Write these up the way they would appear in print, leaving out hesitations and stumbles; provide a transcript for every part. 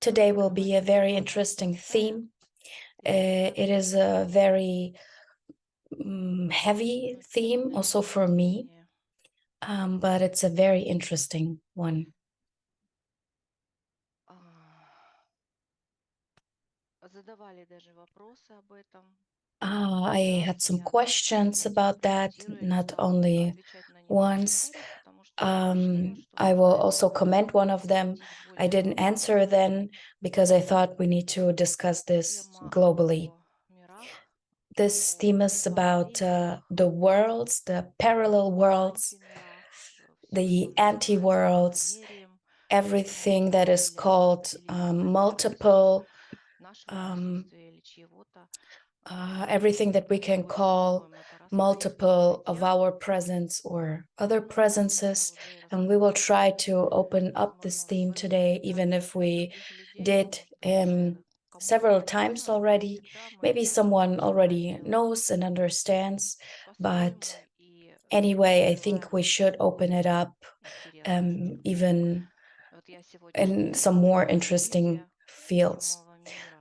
Today will be a very interesting theme. It is a very heavy theme also for me, but it's a very interesting one. I had some questions about that, not only once. I will also comment one of them. I didn't answer then because I thought we need to discuss this globally. This theme is about the worlds, the parallel worlds, the anti-worlds, everything that is called multiple, everything that we can call multiple of our presence or other presences. And we will try to open up this theme today, even if we did several times already. Maybe someone already knows and understands, but anyway, I think we should open it up even in some more interesting fields.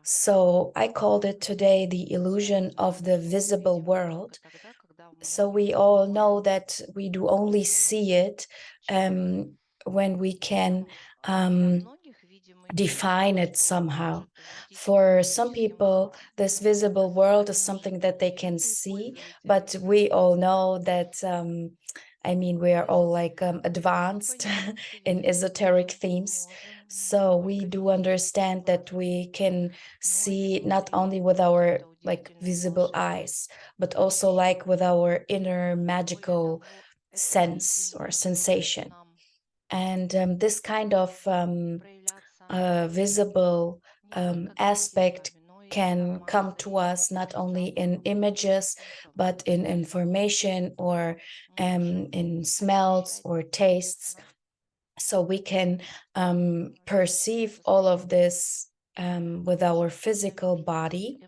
So I called it today the illusion of the visible world. So we all know that we do only see it when we can define it somehow. For some people, this visible world is something that they can see, but we all know that we are all like advanced in esoteric themes. So we do understand that we can see not only with our like visible eyes, but also like with our inner magical sense or sensation. And this kind of visible aspect can come to us not only in images, but in information or in smells or tastes. So we can perceive all of this with our physical body.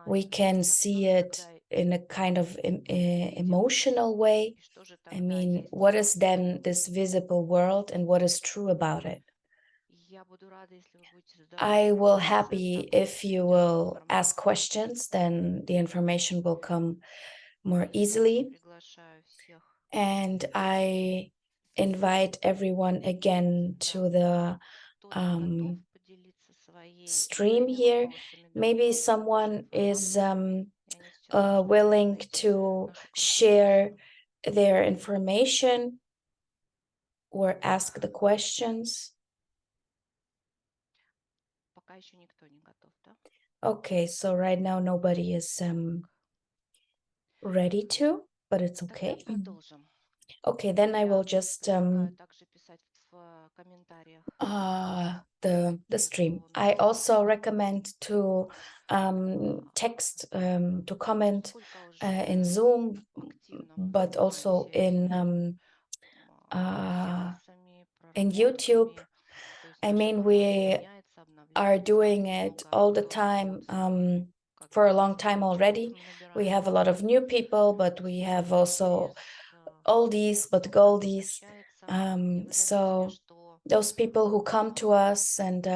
We can see it in a kind of emotional way. I mean, what is then this visible world and what is true about it? I will happy if you will ask questions, then the information will come more easily. And I invite everyone again to the stream here. Maybe someone is willing to share their information or ask the questions. Okay, so right now nobody is ready to, but it's okay. Okay, then I will just the stream. I also recommend to text to comment in Zoom, but also in YouTube. I mean, we are doing it all the time for a long time already. We have a lot of new people, but we have also oldies but goldies. So those people who come to us and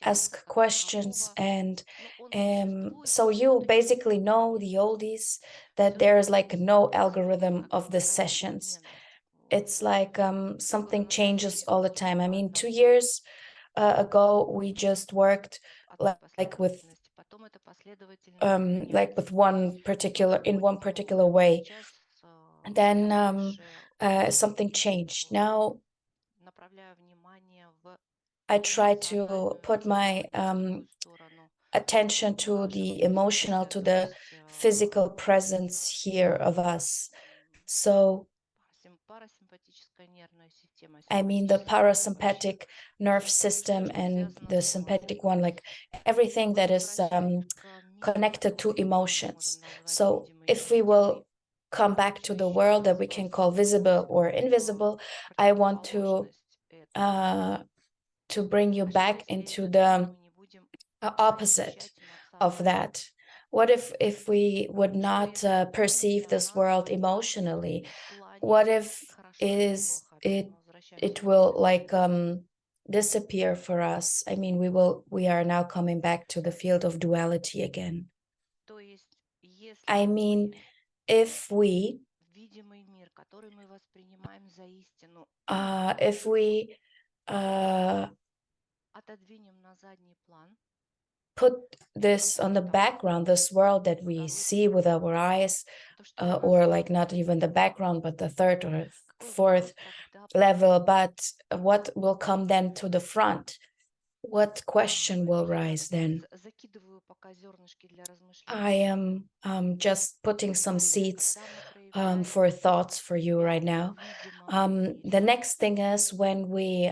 ask questions, and so you basically know the oldies that there's like no algorithm of the sessions. It's like something changes all the time. I mean, 2 years ago we just worked like with one particular way. Then something changed. Now I try to put my attention to the emotional, to the physical presence here of us. So I mean, the parasympathetic nerve system and the sympathetic one, like everything that is connected to emotions. So if we will come back to the world that we can call visible or invisible, I want to bring you back into the opposite of that. What if we would not perceive this world emotionally? What if it will like disappear for us. I mean, we are now coming back to the field of duality again. То есть, если I мы mean, if we видимый мир, который мы воспринимаем за истину, if we отодвинем на задний план, put this on the background, this world that we see with our eyes, or like not even the background, but the third or fourth level, but what will come then to the front? What question will rise then? закидываю пока зернышки для I размышления. am just putting some seeds Когда мы for проявляем thoughts for you right это now. в видимом The мире, next thing is when we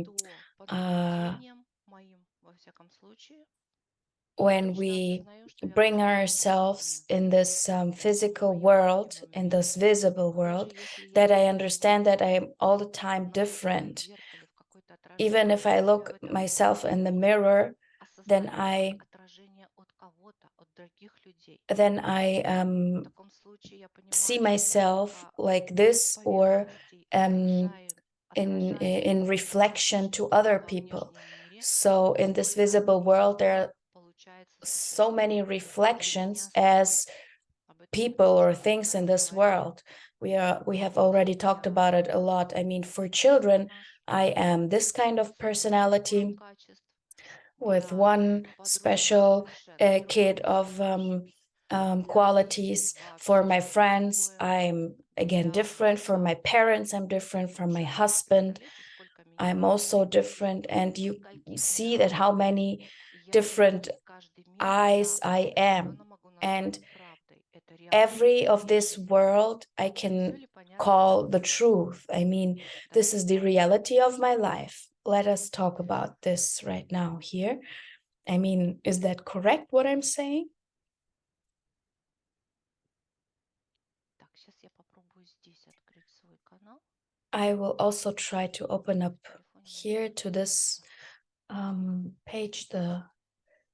то под наблюдением моим, во всяком случае, я when точно we осознаю, что я bring абсолютно ourselves свободная in this в physical моем world, видимом in мире. this visible Даже world, если я that I по-прежнему understand that I am all the time наблюдаю в different. зеркале, в какое-то Even отражение if I себя look в этом myself in the зеркале, mirror, then осознаю как I отражение от кого-то, от других людей. then В таком случае я see понимаю, что я myself только like с this, or поверхности um, отражаю in reflection to other во people. внешнем мире, So in this сколько visible world, there are получается so many существую для reflections меня самой. as Об этом мы people тоже or много things in this говорили. world. We have already talked Я about it a lot. I mean, for children, наш I am this kind of с одним набором personality качеств, with для one подружек special совершенно kid другой of типаж, для родителей qualities. For вообще my что-то friends, другое, I'm again для different. For мужа my parents, I'm different. For my уже husband, представляете, сколько I'm меняется also мир, different. и And в you скольких see that мирах how many я живу, different и каждый мир я eyes I am. определенно могу назвать And правдой. Это реальность, every это of this вещество. world I Все can ли понятно? call the truth. I mean, this is the Дорогие мои, reality of my life. Let us talk about this right now here. I mean, is that correct what I'm saying? так, сейчас я попробую здесь открыть свой канал. I will also try to open up На телефоне не here to this получается. page, the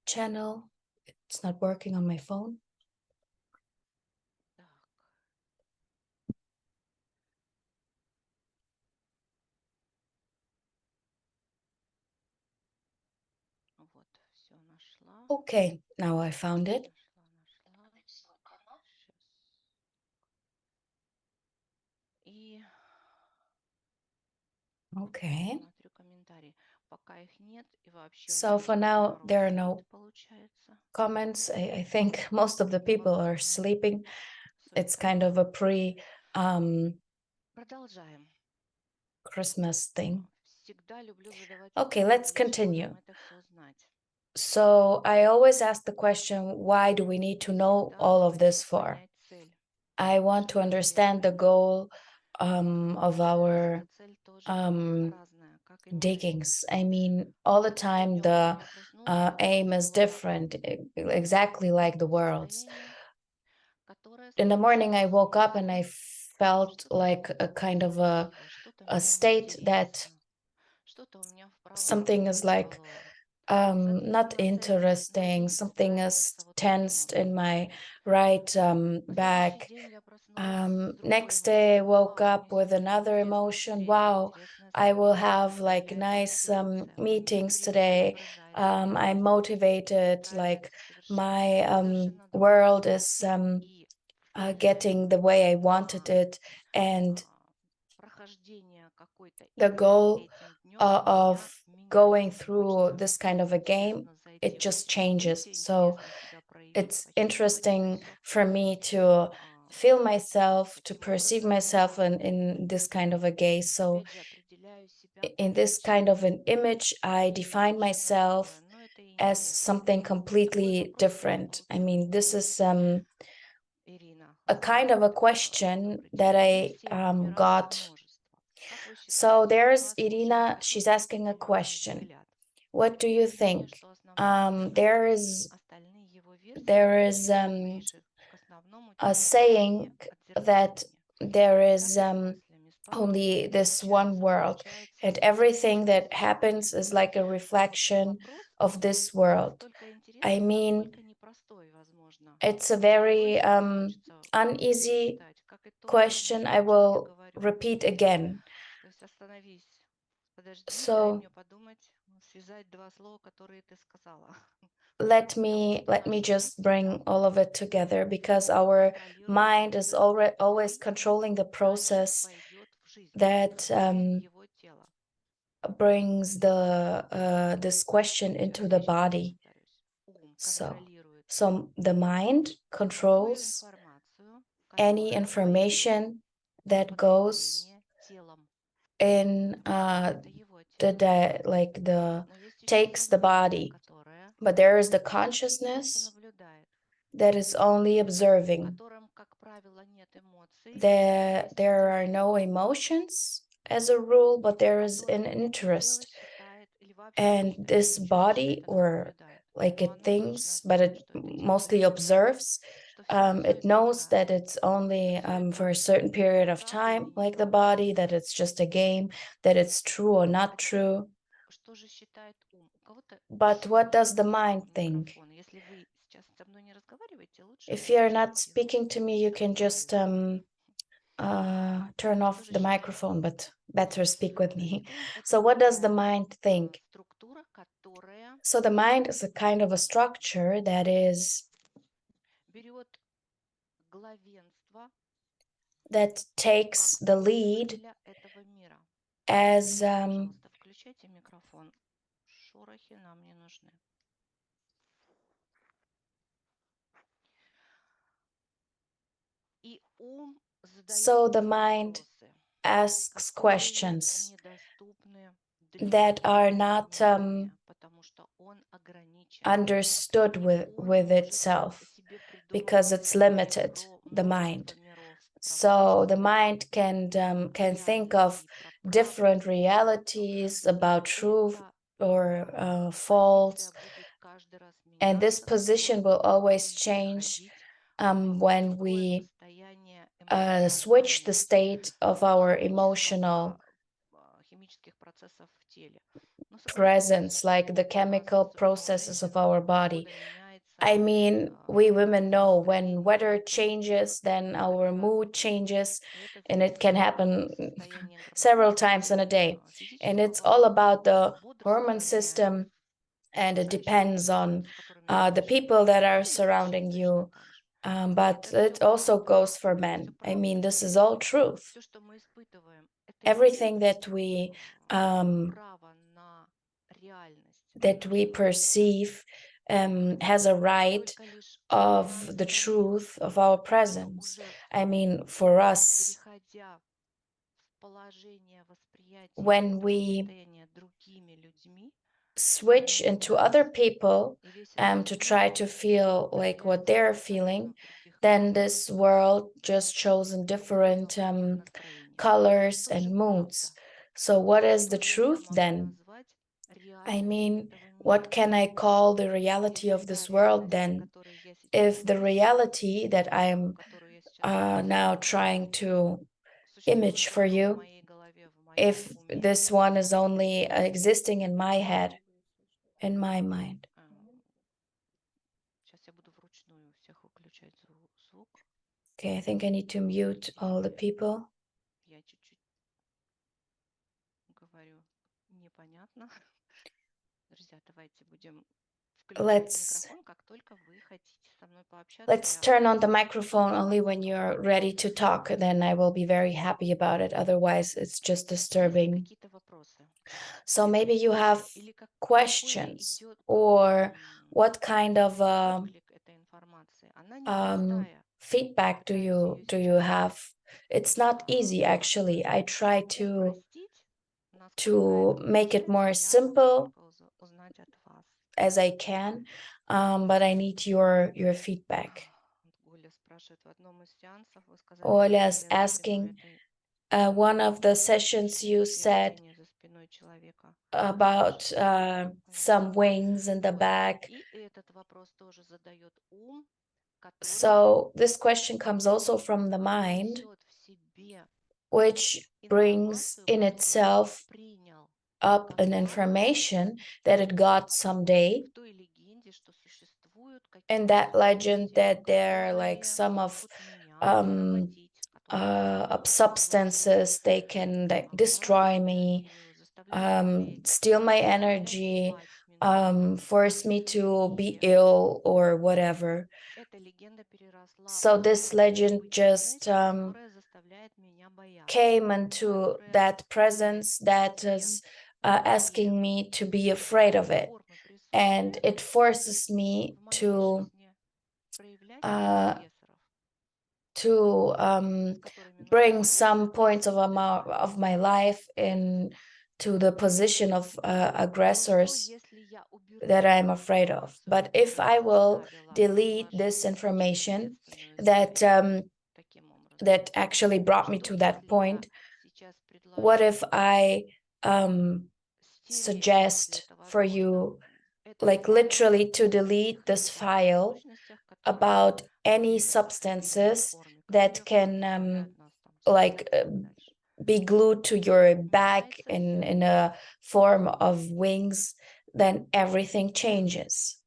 channel. It's not working on my phone. Так, вот, все нашла. Okay, now I found it. Нашла. Сейчас. И Okay. смотрю комментарии. Пока их нет, и вообще у So меня for тихий now, народ there are спит, no получается. comments. I think most of the people are Возможно, sleeping. It's судьба. kind of a pre Продолжаем. Christmas thing. Всегда люблю задавать Okay, вопросы. let's Зачем continue. нам это все знать? So I always ask the question, why do we need to know Всегда all of хочу this for? понять цель I want to нашего understand the исследования. goal of Каждый раз our эта цель тоже разная, как и моя жизнь. diggings. I mean, all the time Сегодня утром the я проснулась и aim is почувствовала different, exactly like the world's. состояние, которое In the morning, I связано woke up с and I тем, felt что-то like меня a kind of возбудило, что-то a мне state that интересно, что-то у меня вправо something is like заинтересовало. not Соответственно, на interesting, день something is выстраивается вот таким tensed in образом. my right На следующий back. день я проснулась с другой Next day, I эмоцией. woke Вау, up мне with сегодня another интересно emotion. встретить Wow, интересное I will событие. have like Я nice инспирация, мне meetings today. преображается моя I'm жизнь, motivated, like выстраивается my совершенно другой world образ. is И в ходе getting the way I wanted а, it, and прохождения какой-то the игры goal этим днем у меня of going меняется. through Хочется this kind of a game, интересно зайти it в just эти changes. события, So интересно себя проявить, it's почувствовать это interesting все. for me to feel myself, to Таким perceive образом, myself я in this kind of a gaze. So опять же определяю себя in this kind по-женски. of an image, I define Совершенно другое, myself но это и as интересно. something Такой completely вопрос у меня different. I mean, получился. this is Ирина a kind of задает a question добрый that день. Мы I все выбираем из got. множества. Как вы So считаете, как there's вас может Irina, she's впечатлить asking a такой мой question. взгляд? What do you Мое мнение, think? что основная тема, остальные его версии There is ближе к основному a теории saying that отзеркаливания. there Так is и с мыслями, с only поступками this one получается. world, Получается and everything that совсем happens is like a по-другому. reflection Вопрос of this не world. настолько I интересный, mean, насколько непростой, возможно. it's a Мне very больше его хочется uneasy перечитать, как и то, question. возможно, I о чем я will говорю. repeat again. То есть остановись, Подожди, дай So мне подумать, связать два слова, которые ты сказала. let me just bring all of it together, because our Контролирует mind is already always мысль, controlling the иначе не process пойдет в жизнь. that Его тело. brings the this question Сейчас into я the еще раз body. повторюсь. Ум So, контролирует so the mind любую controls информацию, any которая пойдет information в that goes потребление телом. in Это его тело. like the Но есть еще takes the сознание, body, которое but there is the просто consciousness наблюдает, that is only в observing. котором, как правило, нет эмоций, есть There are no интерес, emotions as a rule, but there is an которое это тело interest. считает или вообще не And считает, this ничего не body, считает, оно or наблюдает. like Но it оно точно thinks, but знает, it что это тело, mostly observes, что все it это knows игра, that it's only все это for a certain period of правда или time, like the неправда. body, that it's just a game, that it's true or not А теперь, true. что же считает ум? У кого-то But what шум does the у mind think? микрофона. Если вы сейчас со мной не разговариваете, лучше If you're not выключите speaking to me, you все can just разговоры. turn Что off же the считает microphone, ум? but better speak with То есть me. ум– это So, what does the некая mind think? структура, которая So, the mind is a kind of a structure that is берет главенство that takes как the lead двигателя этого мира. as Пожалуйста, включайте микрофон. Шорохи нам не нужны. И ум so задает the mind вопросы, asks которые questions недоступны для that are not понимания, потому что он ограничен. understood И ум with может itself, себе because придумывать it's limited, про the множество mind. миров, про So the множество mind can think of реальностей, про different правду и ложь. realities about И truth эта or позиция false, будет каждый раз and this меняться, как position только will мы always будем change переходить в when другое we состояние switch the эмоциональное, state of our emotional химических процессов в теле. Но согласитесь, presence, like the что у нас chemical суровая processes of летом, our body. погода меняется, I mean, we women know when настроение weather летом changes, then our прекрасно. mood changes, И это and it зависит can от happen состояния several гормонального times in a day. And it's физического, all about the hormone бодрствования, system, and it окружающих depends людей, on с которыми мы the общаемся. people that are Ну и мужчин surrounding точно you. так же. But Это все it also правда. goes for Это все men. I правда. mean, this is all truth. Все, что мы испытываем, это Everything имеет право на реальность в that we нашей жизни perceive has a right только лишь в of the моменте, truth of our но presence. уже I mean, for us, переходя в положение восприятия when этого we состояния другими людьми, switch мы into other меняемся. people И весь этот to мир try to feel like what определяется they're совершенно feeling, других then красках, this world just shows in different других настроениях. colors Что же and правда? moods. So, what is the Что же я truth могу then? назвать I реальностью mean, этого what мира? can I call the reality Если of та this world реальность, о then? которой я сейчас If the описываю, reality that I'm которую я сейчас now описываю, trying to существует image for только в you, моей голове, в моем if уме, this one is only existing in my head, in my mind. сейчас я буду вручную всех выключать звук. Okay, I think I need to mute all the people. Я чуть-чуть говорю непонятно. Друзья, давайте будем включать Let's микрофон, как только вы хотите со мной пообщаться. let's turn on the microphone only when you're ready to talk. Then I will be very happy about it. Otherwise, it's just Есть disturbing. какие-то вопросы? So maybe you have Или какой questions, идет or what kind of отклик этой информации? Она непростая. feedback do Постараюсь you ее do you сейчас have? It's not easy, actually. I try упростить, насколько to это make it получается. more Я хочу simple только узнать от вас. as I can, but I need your feedback. Оля спрашивает, в одном из сеансов вы сказали, что Ola is талия за спиной asking, это one of the sessions ощущение you said превратения за спиной человека в about лошадь. some Понятно. wings in the Вот. back. И этот вопрос тоже задает ум, который So this question comes also from the mind, несет в себе which brings информацию, in которую он itself принял up an когда-то information that it got someday, в той легенде, что существуют in какие-то that legend сущности, that they're like которые some of могут меня захватить, которые могут of разрушить, substances, they can like destroy обманывать me, или steal my energy, force me to be ill or whatever. So this legend just came into that presence that is asking me to be afraid of it. And it forces me uh, to bring some points of my life in to the position of aggressors that I'm afraid of. But if I will delete this information that that actually brought me to that point, what if I suggest for you, like literally, to delete this file about any substances that can like be glued to your back in a form of wings, then everything changes.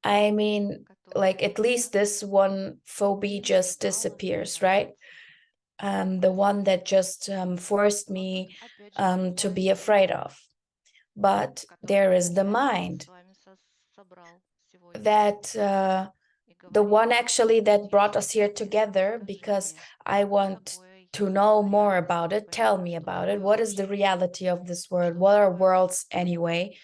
I mean, like at least this one phobia just disappears, right? The one that just forced me to be afraid of. But there is the mind that the one actually that brought us here together, because I want to know more about it. Tell me about it. What is the reality of this world? What are worlds anyway?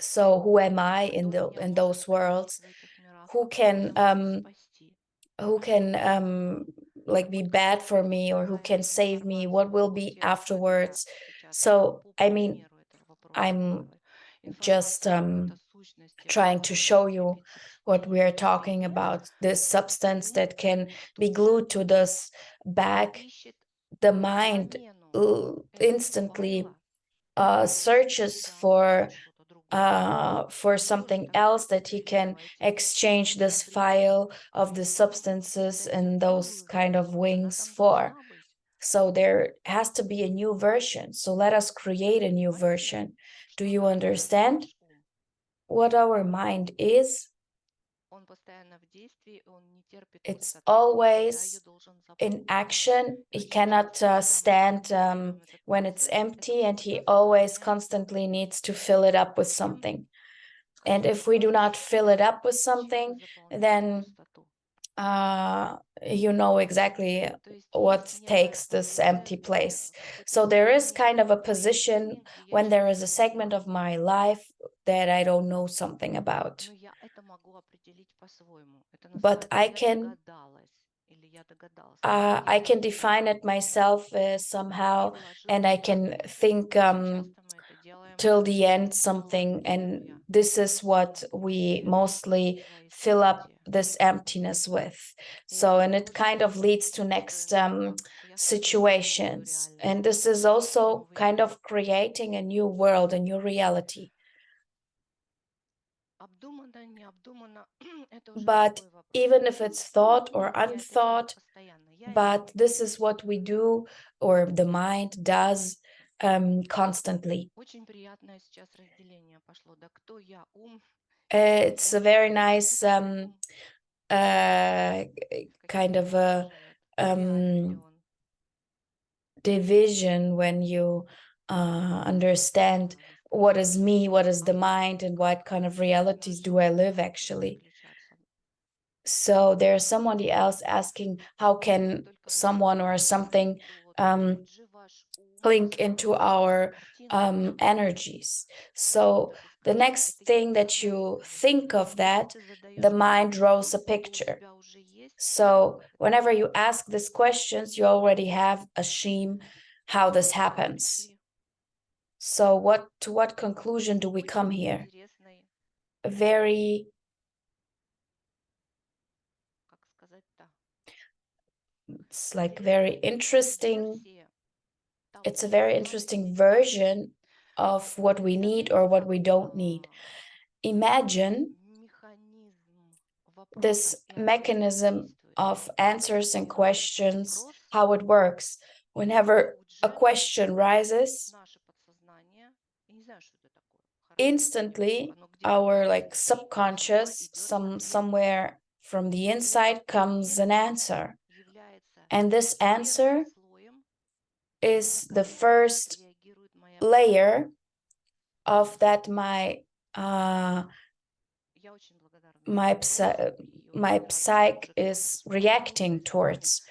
So who am I in those worlds? Who can like be bad for me, or who can save me? What will be afterwards? So I mean, I'm just trying to show you what we are talking about, this substance that can be glued to this back. The mind instantly searches for something else that he can exchange this file of the substances and those kind of wings for. So there has to be a new version. So let us create a new version. Do you understand what our mind is? It's always in action. He cannot stand when it's empty, and he always constantly needs to fill it up with something. And if we do not fill it up with something, then you know exactly what takes this empty place. So there is kind of a position when there is a segment of my life that I don't know something about. But I can define it myself somehow, and I can think till the end something, and this is what we mostly fill up this emptiness with. So, and it kind of leads to next situations, and this is also kind of creating a new world, a new reality. But even if it's thought or unthought, but this is what we do, or the mind does constantly. It's a very nice kind of a division when you understand what is me, what is the mind, and what kind of realities do I live actually. So there's somebody else asking, how can someone or something link into our energies? So the next thing that you think of, that the mind draws a picture. So whenever you ask these questions, you already have a scheme how this happens. So to what conclusion do we come here? A very, it's like very interesting. It's a very interesting version of what we need or what we don't need. Imagine this mechanism of answers and questions, how it works. Whenever a question rises, instantly our like subconscious, somewhere from the inside comes an answer. And this answer is the как first реагирует моя layer психика. of that Я очень благодарна за my этот вопрос psy и my очень рада, что psyche уже кто-то is вспомнил reacting для себя. towards.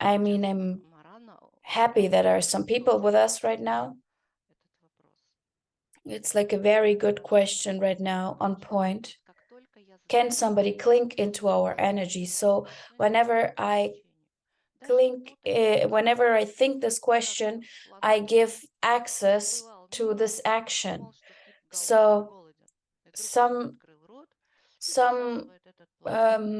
I mean, Сейчас I'm Марана happy that there are some people тоже with us right ответила now. этот вопрос. It's like a very good Мне question right кажется, now, on что point. как только я Can задаю somebody вопрос, cling into который our вызывает energy? So эмоциональное включение, даже whenever I think this как question, I планктон give access проплывал to мимо this и action. подумал, что кит So голоден. И вдруг кит some открыл рот и some высасывает этот планктон.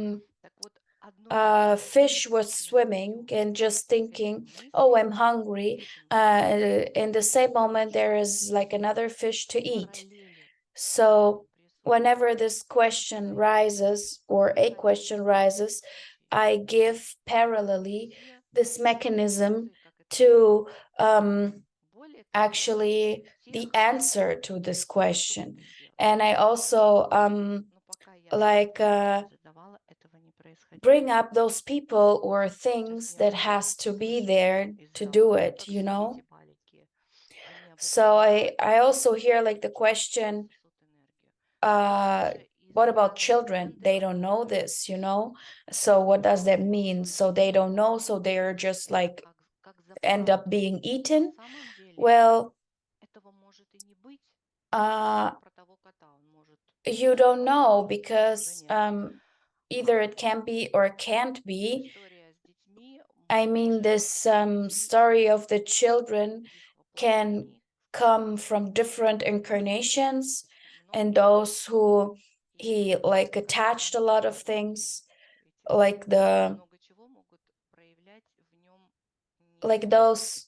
Так вот, одно из fish was единственных swimming путем and just этой thinking, oh, мысли I'm hungry. этим вопросом In the same moment, there еще is like another fish to eat. параллели где-то So присутствуют. whenever this question Это и rises or a question происходило в моем rises, случае. I give И parallelly все this mechanism эмоции, как это to происходит. Более того, actually the тех, answer to this кто question. это сделал. And I also Но пока я like задавала, этого не bring происходило. up those people or Сейчас things я that уже has to be слышу there из to зала, do да, it, как you know? дети маленькие. Они об этом So говорят. I also hear like the Они question, несут энергию. И даже из what about children? легенды They о don't know Боге, this, you know? So what does that в mean? So случае they don't know, so Бога, they're just это like как end up заправка. being На eaten? самом деле Well, этого может и не быть. uh, Как про того кота, он может you быть don't know похож, но уже because нет. either it can be or can't be. История с детьми I mean, может this идти story от of the children других can воплощений, come from different incarnations, and многих, those who и he like когда attached a lot of многие things, эти like the много чего могут проявлять в нем не like those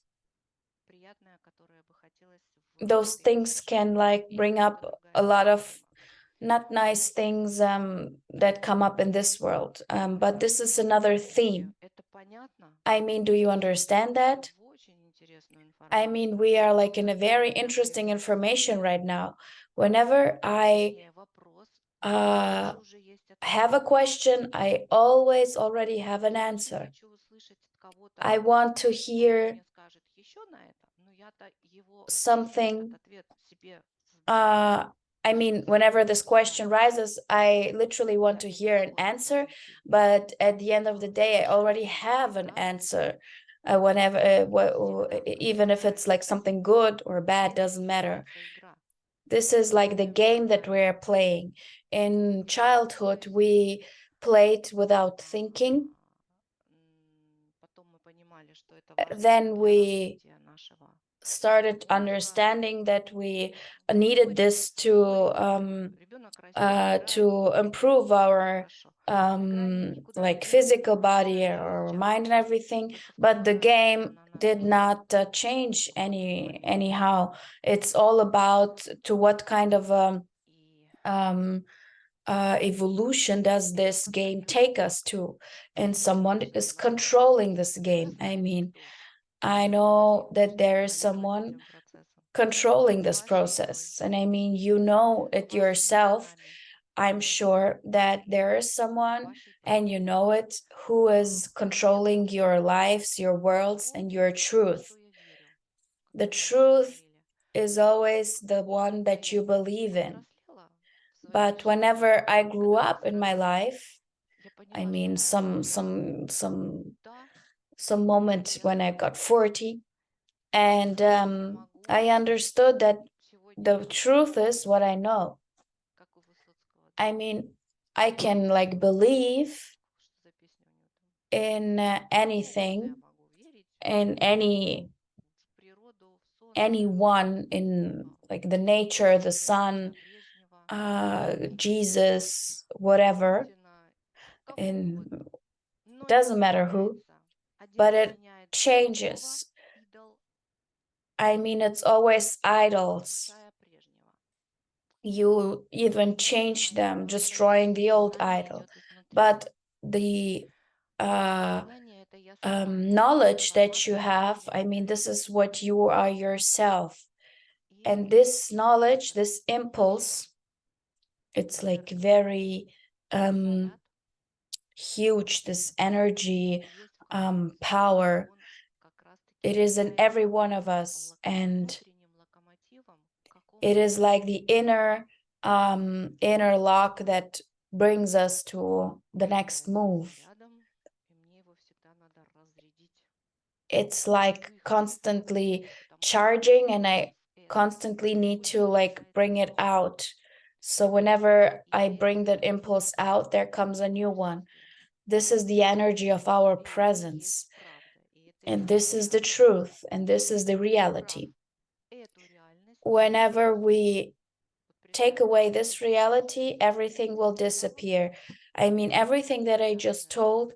приятное, которое бы хотелось в those этой things душе. can like И bring это up другая a lot of система. not nice things that come up in this world. But this is another И theme. это понятно. I mean, do you Я understand слышу that? в очень интересную I mean, информацию, we are like in a very когда interesting появляется information вопрос, right now. Whenever I вернее, вопрос, uh, дальше уже есть ответ. have a question, I always already have an Я очень answer. хочу услышать от кого-то, I want to кто hear мне скажет еще на это, но я-то его, этот something. ответ себе создала. I mean, Сейчас whenever this question запускаю rises, I literally want для to этой hear an сложной answer, задачи. but at the end of the day, I already И have an да, answer. Whenever, всегда even if it's like something good or bad, это doesn't matter. называется игра. This is like the game that we're playing. In childhood, То есть we played without thinking. потом мы понимали, что это важно Then для we развития нашего started духа. understanding that we needed Очень this ребенок растет, играет, to ему improve все our хорошо. Играет, никуда не like денется, physical потому что body игра or сейчас mind and everything, только but the впитывается, game она нас did не not change выводит. anyhow. It's all about to what kind of И um evolution does this пока game я take us to, and someone слушаю is вас, controlling this вы game. I знаете, mean, кто I know that может there is контролировать someone этим процессом. controlling this Вашей process, and I просьбой, mean, you know it вашими yourself. устами, I'm sure that there is someone, вашей and you просьбой. know it, who is Это controlling your lives, your worlds, то, and your во truth. что я верю, как The вы уже truth говорили. is always the one Когда that я you believe in. повзрослела в своей But жизни, whenever I grew когда up in my повзрослела, life, я I поняла, что mean, моя просьба да, some это moment я when I смогу. got 40, and Я могу I understood that the сегодня, truth is what I know. как у Высоцкого, да? I mean, I can like believe Что за песня у него там? in Ну, в это я anything, могу верить, in в природу, в солнце, anyone, in like the nature, the sun, Леонида Брежнева, Jesus, whatever, Путина, кого and угодно. Но не doesn't matter who, заменяется. Один but не it заменяет другого, changes. идол, I mean, it's always idols. разрушая прежнего. You even change Моя them, просьба destroying есть, the old знание idol. идет изнутри. But the Знание это я сама, knowledge that you информация have, которой I mean, this являюсь. is what you are yourself. И And this knowledge, это this очень impulse, it's like энергетический very заряд, huge, this energy, который есть в каждом из нас. И power. он как раз-таки It is in every one of us, and внутренним локомотивом к it какому-то is like the inner lock that brings us to the next является move. зарядом, и мне его всегда надо разрядить, It's like выхлопить, constantly потому что charging, and импульс I этот constantly need to like возвращается bring it обратно. out. So whenever И I это bring that impulse out, there comes a new one. присутствие, This is the energy of our и это и есть presence, правда, и это и and есть this is the реальность. truth, and this is the Ты прав. reality. Эту реальность надо Whenever убрать. we Вот take представь, away ты this сейчас reality, everything will дьявол disappear. I mean, everything that I just заряжает told,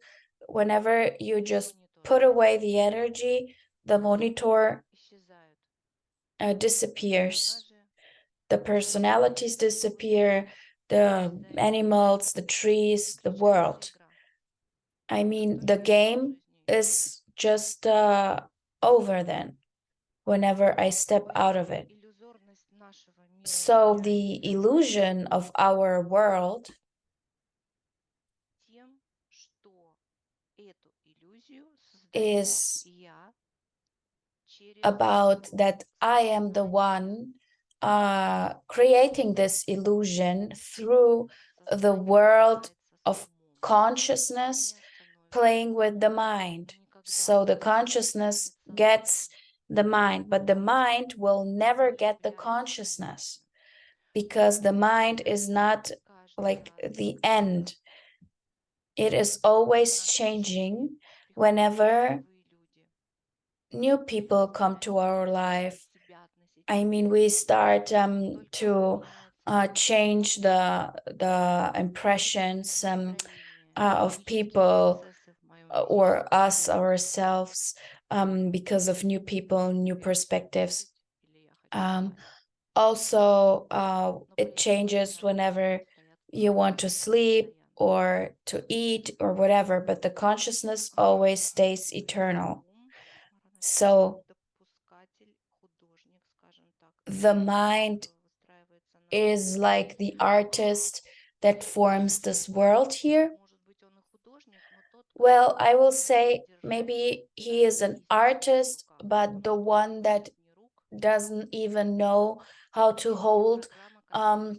whenever you just монитор, put away the energy, the monitor исчезают disappears. персонажи, The животные, personalities disappear, события, the исчезает мир, animals, the trees, the заключается world. игра. I Это mean, то же the самое в game жизни. is just over then, whenever I step out of Поэтому it. иллюзорность нашего мира So the является illusion of our world тем, что эту иллюзию создаю is я через about that I am the сознание. one creating this illusion through the Сознание world играется с of умом. consciousness Сознание становится playing умным. with the Но mind. никогда So the не consciousness станет gets сознанием. the mind, but the mind will never Не get the является consciousness конечным. because the mind is Поэтому not каждый like раз, the когда end. It is в always нашу жизнь changing приходят whenever новые люди, new мы people come to our заставляем life. себя I относительно mean, них. we start Только to меняется change the impressions настроение, of химические people процессы в моем or физическом us теле. ourselves because of new people, new Я хочу perspectives. кушать или я хочу Um, спать. Also, Но при it этом changes внутренние whenever локомотивы стоят you want to sleep постоянно. or to eat or whatever, but the consciousness always stays eternal. Ум, So допускатель, художник, скажем так, the мир mind выстраивается на is like иллюзии. the artist that forms this world here. Может быть, он и художник, но тот, Well, кто I will умеет say держать maybe he is an действительность в artist, руках, but the потому что one that не рук. doesn't even know how to Есть те hold программы, которые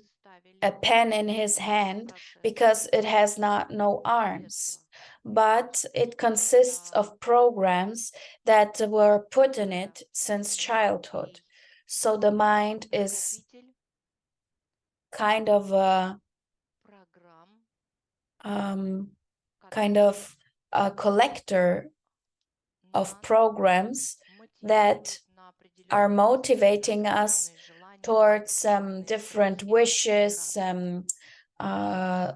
a ставили pen in his этот hand процесс because it has еще not no с arms, детства. but it consists Это of programs that were put in it since childhood. некий So the mind is накопитель kind of a программ, um, kind которые of a collector of нас programs that мотивируют на are определенные цели, на motivating us определенные желания, на towards определенные different страхи и wishes, радости.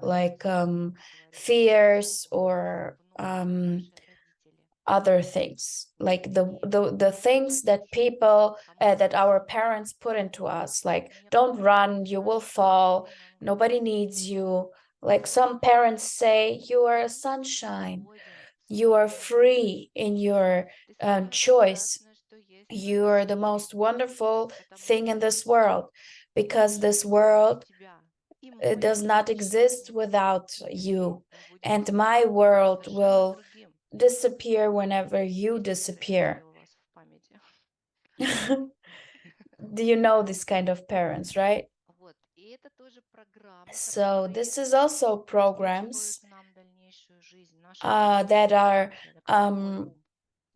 like Как говорится, fears что or внутрь наши родители. other things, like И the things that хочу, people потому that что our parents put into us, like don't некоторые run, you will наши fall, родители нам nobody говорили: needs you. Like some parents say, you are a ты sunshine, свободен в you своем are выборе, free in your ты самое choice, прекрасное, что есть в you этом are the мире, most wonderful потому thing in что this world, because наша this любовь для world тебя и мой does not exist отношение without к тебе you, не будет and my никогда world совершенно will другим. disappear whenever you Есть такие родители disappear. у вас в памяти? Do you know this kind of parents, right? Вот. И это тоже программы, So которые this is also обеспечивают programs нам дальнейшую жизнь, наше дальнейшее that are развитие. Это как мой ум.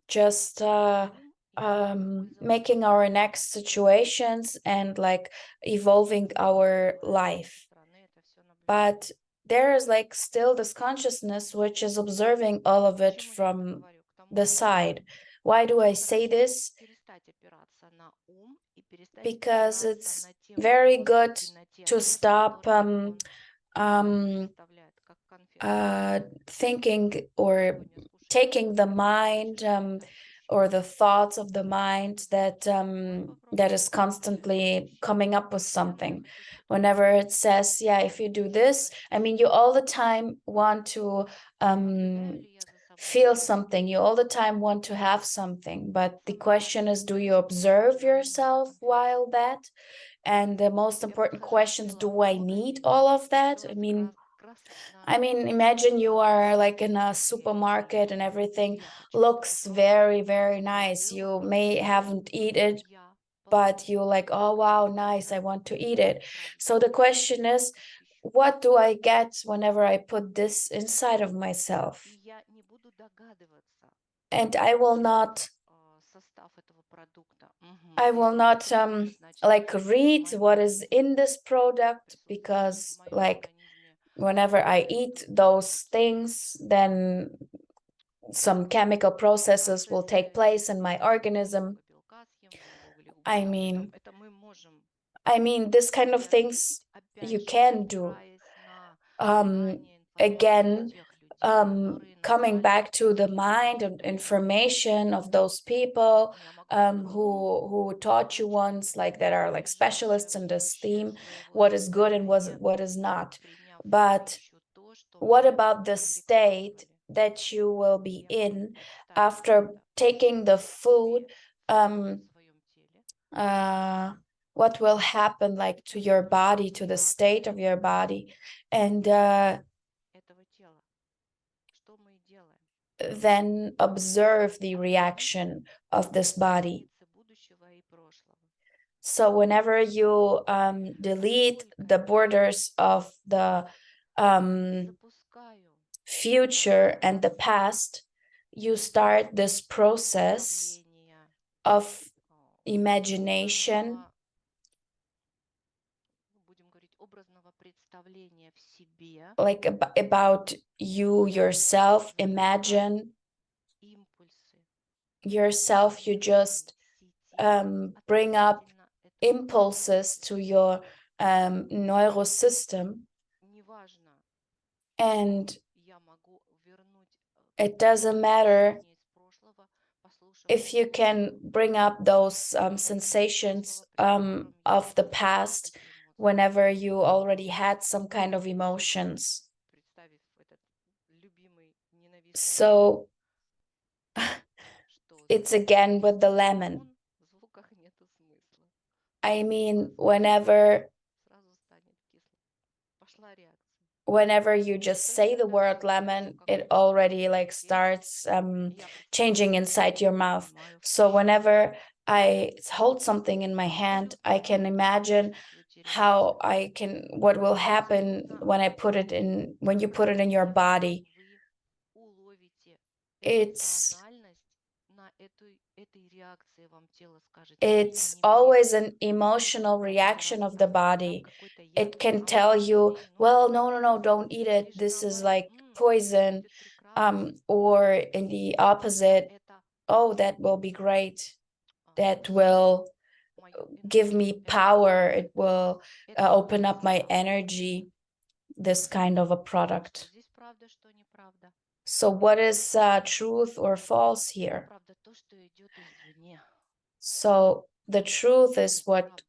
just Мой ум имеет пользоваться making our next программами. situations and like evolving our Бывает, что со life. стороны это все наблюдает. But there is like still this consciousness which is observing all of К it чему я это from говорю? К тому, the что side. Why do I очень say хорошо this? перестать опираться на ум и перестать Because опираться it's на те very вопросы good и на те to ответы, stop которые он нам um, предоставляет, как конфетку. thinking Вот or сегодня скушайте taking the конфетку, mind завтра перестайте еще. or the thoughts of the mind Вот that попробуйте is следующую constantly пищу. coming up with Постоянно something. хотите Whenever кушать. it says, yeah, if you do this, Выбирайте I mean, себе. you all the time want to Наблюдаю ли я за собой? feel something, you all the time want to have something, but the question is, do you observe Желание на эту yourself конфетку. while that? And the most Я important подхожу к questions, делу do I need магазина all of и that? беру I mean, I mean, imagine you are like in a supermarket and everything looks very, very nice. You may haven't eaten it, but you like, oh wow, nice, I want to eat it. So the question is, what do I get whenever I put this inside of myself? And I will not like read what is in this product, because like whenever I eat those things, then some chemical processes will take place in my organism. I mean, this kind of things you can do. Again, coming back to the mind and information of those people who taught you once, like that are like specialists in this theme, what is good and what is not. But what about the state that you will be in after taking the food? Um, what will happen like to your body, to the state of your body? And then observe the reaction of this body. So whenever you delete the borders of the future and the past, you start this process of imagination, like about you yourself. Imagine yourself, you just bring up impulses to your neurosystem, and it doesn't matter if you can bring up those sensations of the past whenever you already had some kind of emotions. So it's again with the lemon. I mean, whenever you just say the word lemon, it already like starts changing inside your mouth. So whenever I hold something in my hand, I can imagine what will happen when you put it in your body. It's it's always an emotional reaction of the body. It can tell you, well, no, no, no, don't eat it, this is like poison. Or in the opposite, oh, that will be great, that will give me power, it will open up my energy, this kind of a product. So what is truth or false here? So the truth is what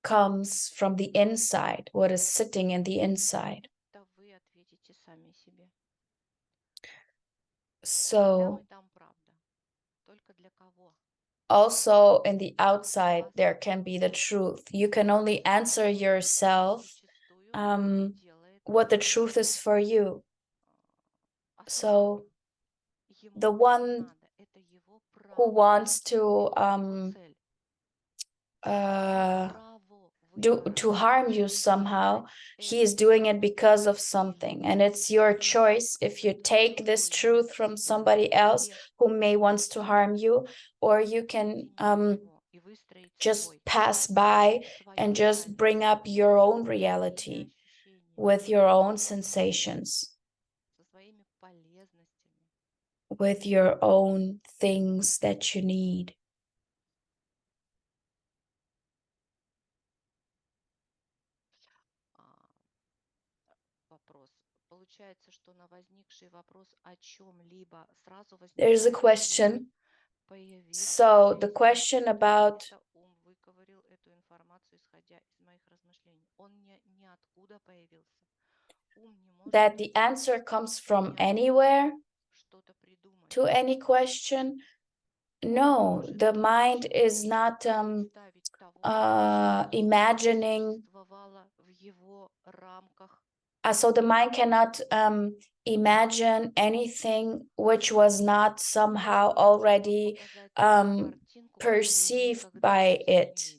comes from the inside, what is sitting in the inside. So also in the outside, there can be the truth. You can only answer yourself what the truth is for you. So the one who wants to to harm you somehow, he is doing it because of something, and it's your choice if you take this truth from somebody else who may wants to harm you, or you can just pass by and just bring up your own reality with your own sensations, with your own things that you need. There's a question. So the question about that the answer comes from anywhere to any question. No, the mind is not imagining So the mind cannot imagine anything which was not somehow already perceived by it.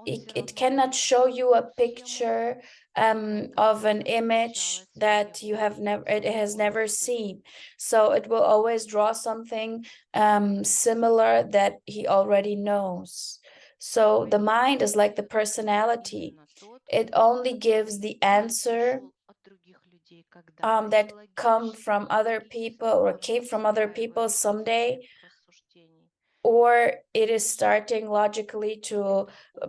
It cannot show you a picture of an image that it has never seen. So it will always draw something similar that he already knows. So the mind is like the personality. It only gives the answer that come from other people or came from other people someday, or it is starting logically to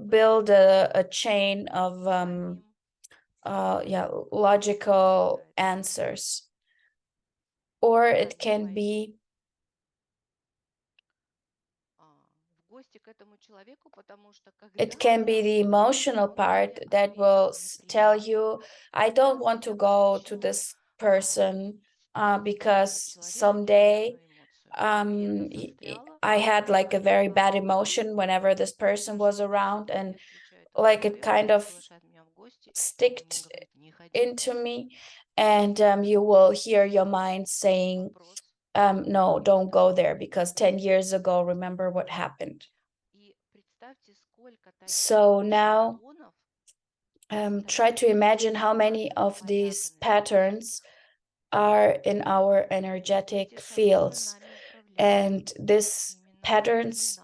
build a chain of logical answers, or it can be the emotional part that will tell you, I don't want to go to this person because someday I had like a very bad emotion whenever this person was around, and like it kind of sticked into me, and you will hear your mind saying, no, don't go there because 10 years ago, remember what happened. So now try to imagine how many of these patterns are in our energetic fields, and these patterns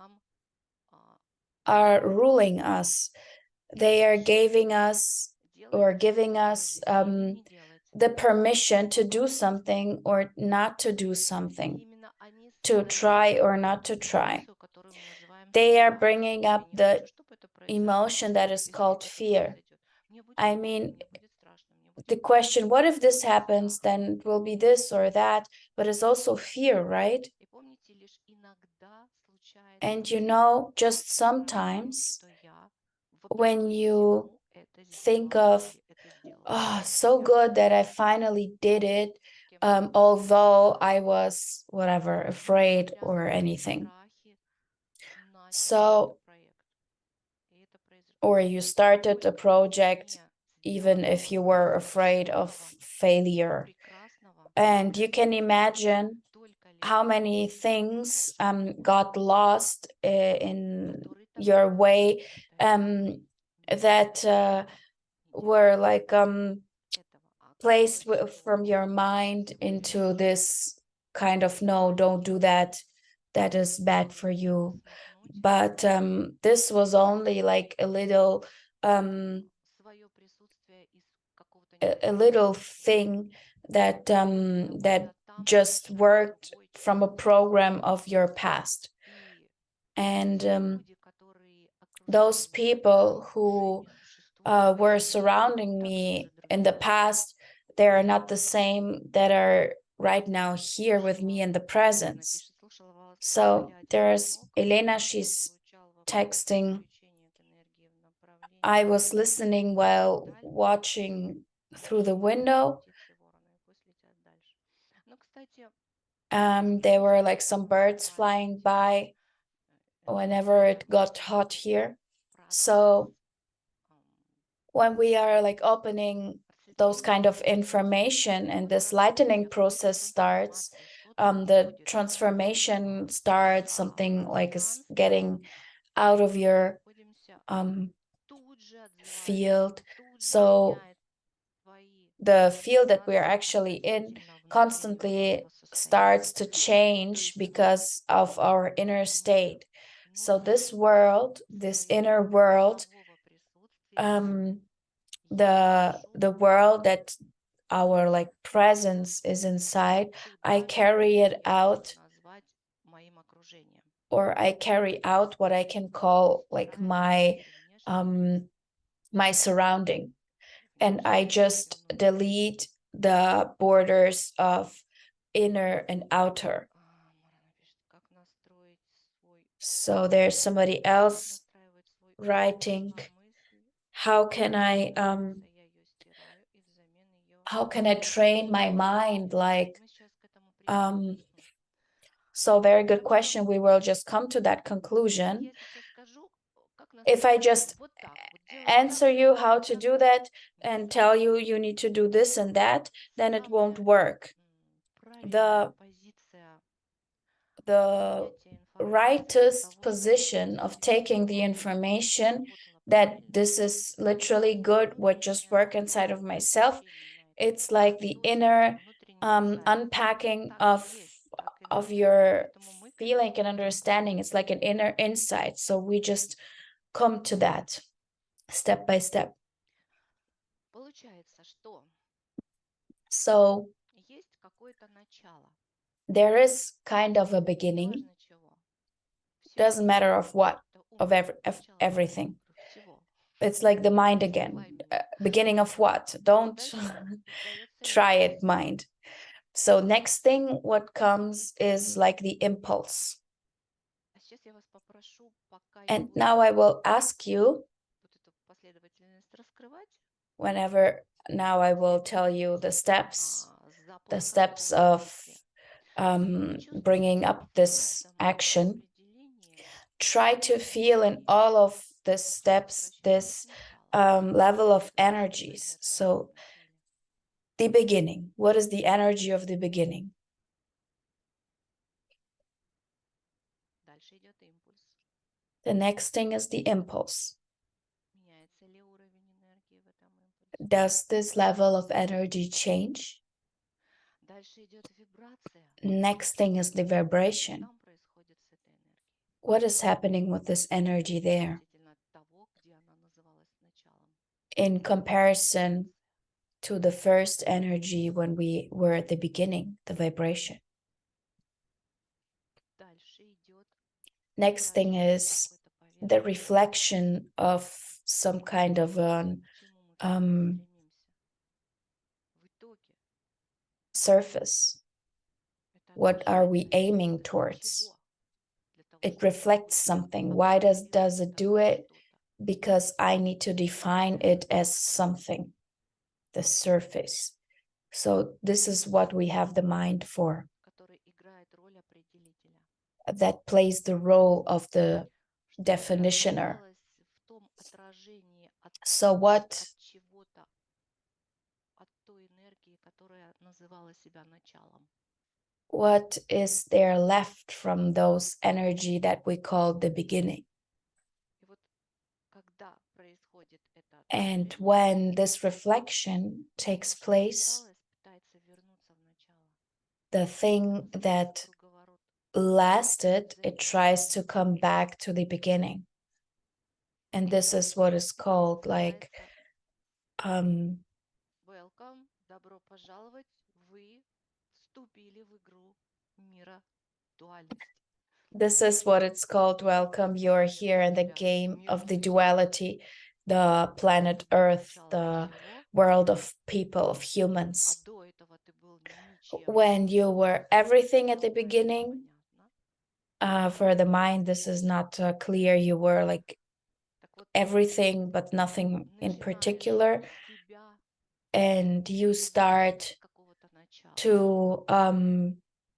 are ruling us. They are giving us the permission to do something or not to do something, to try or not to try. They are bringing up the emotion that is called fear. I mean, the question, what if this happens, then it will be this or that, but it's also fear, right? And just sometimes when you think of, oh, so good that I finally did it, although I was whatever, afraid or anything. So, or you started a project even if you were afraid of failure. And you can imagine how many things got lost in your way that were like placed from your mind into this kind of, no, don't do that, that is bad for you. But this was only like a little thing that just worked from a program of your past. And those people who were surrounding me in the past, they are not the same that are right now here with me in the presence. So there's Elena, she's texting. I was listening while watching through the window. There were like some birds flying by whenever it got hot here. So when we are like opening those kind of information and this lightening process starts, the transformation starts, something like is getting out of your field. So the field that we are actually in constantly starts to change because of our inner state. So this world, this inner world, the world that our like presence is inside, I carry it out, or I carry out what I can call like my surrounding, and I just delete the borders of inner and outer. So there's somebody else writing, how can I train my mind, like so very good question. We will just come to that conclusion. if I just вот так вот делать так, answer you чтобы how to do that and tell you you need to do this and that, then it won't самая work. правильная The позиция the принятия информации, rightest того, что это position of taking the действительно information сработало that правильно, this is literally good, what just внутреннее work inside of myself, ощущение на это, it's like the осознанность, inner внутренний инсайт. unpacking Так и есть, так и of надо. your Поэтому мы к feeling этому and идем. understanding. It's like an inner insight. So we just come to that step by step. Получается, что So есть какое-то начало. there is kind of a beginning. Неважно чего. Всего. Doesn't matter of what, Это ум. of Начало чего? everything. Говорю, всего. It's like the mind Не again. забывай меня. Beginning of what? Don't Дальше создается try импульс. it, mind. So next thing what comes is like the impulse. А сейчас я вас попрошу, пока я And буду now I will ask you, вот эту последовательность раскрывать, whenever now I will tell you the с запуском steps той мысли, of bringing почувствуйте up в this каждом action. распределении Try to feel in all of the steps возвращение к this началу, level of потому что energies. предметное So назначение. the beginning. What is the energy of the beginning? Дальше идет импульс. The next thing is the impulse. Меняется ли уровень энергии в этом импульсе? Does this level of energy change? Дальше идет вибрация. Next thing is the Что vibration. там происходит с этой энергией? What is happening with this energy there Относительно того, где она называлась началом. in comparison to the first energy when we were at the beginning, the vibration? Дальше идет Next thing is какой-то the поверхности, reflection of some kind of an к чему мы к этому стремимся. В итоге surface. это What are отвечает we на aiming импульс. Для towards? чего? Для того, It чтобы reflects увидеть, something. Why does it это do как it? что-то. Because I need to define it as something, the surface. So this is what we have the mind for, Который играет роль определителя. that plays the role of the Чтобы это definitioner. оказалось в том отражении So what от чего-то, от той энергии, которая называла себя началом. is there left from those energy that we call the beginning? И вот когда происходит это And отражение, when this reflection takes то, что place, осталось, пытается вернуться в начало. the thing Называется that круговорот. lasted, it tries to come back to the beginning. And this is what is called like Называется welcome, добро пожаловать, вы вступили в игру мира дуальности. this is what it's called. Welcome, you're here in the game of the duality, the planet Earth, the world of people, of А humans. до этого ты был ничем. When you were everything at the Много это beginning, понятно. for the mind, this is not clear. You were like Так вот, everything, but nothing in начинаешь particular. себя And you вызывать start с какого-то начала. to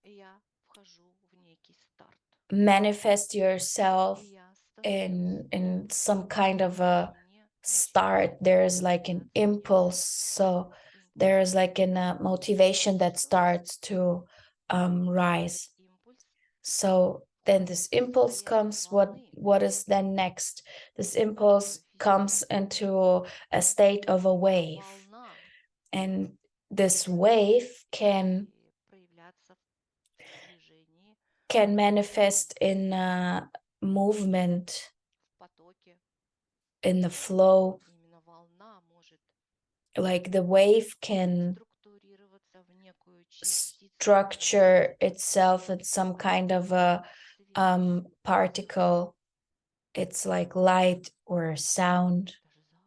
И я вхожу в некий старт. manifest И yourself я становлюсь in some kind of a мне start. There's like an impulse. So there is like a motivation that starts to rise. Импульс. So then this impulse comes. What is then next? This impulse comes into a state of a wave, Волна. and this wave can И проявляться в движении, manifest in movement, в потоке. in the flow. Именно волна может Like the wave can структурироваться в некую частицу structure itself in some kind of a света, particle. It's like light or sound, даже запах.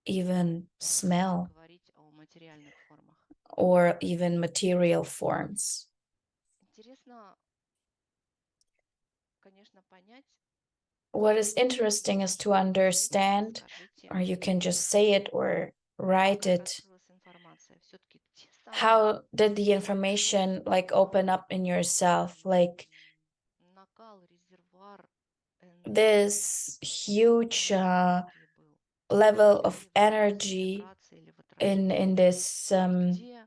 even smell, Говорить о материальных формах. or even material forms. Интересно, конечно, понять, What is interesting is to understand, скажите, or you can just say it or write как it. раскрылась информация. Все-таки те самые How did the information like open up in yourself? Like накал, резервуар this huge энергии был? level of Или в energy концентрации, или в in отражении? this Где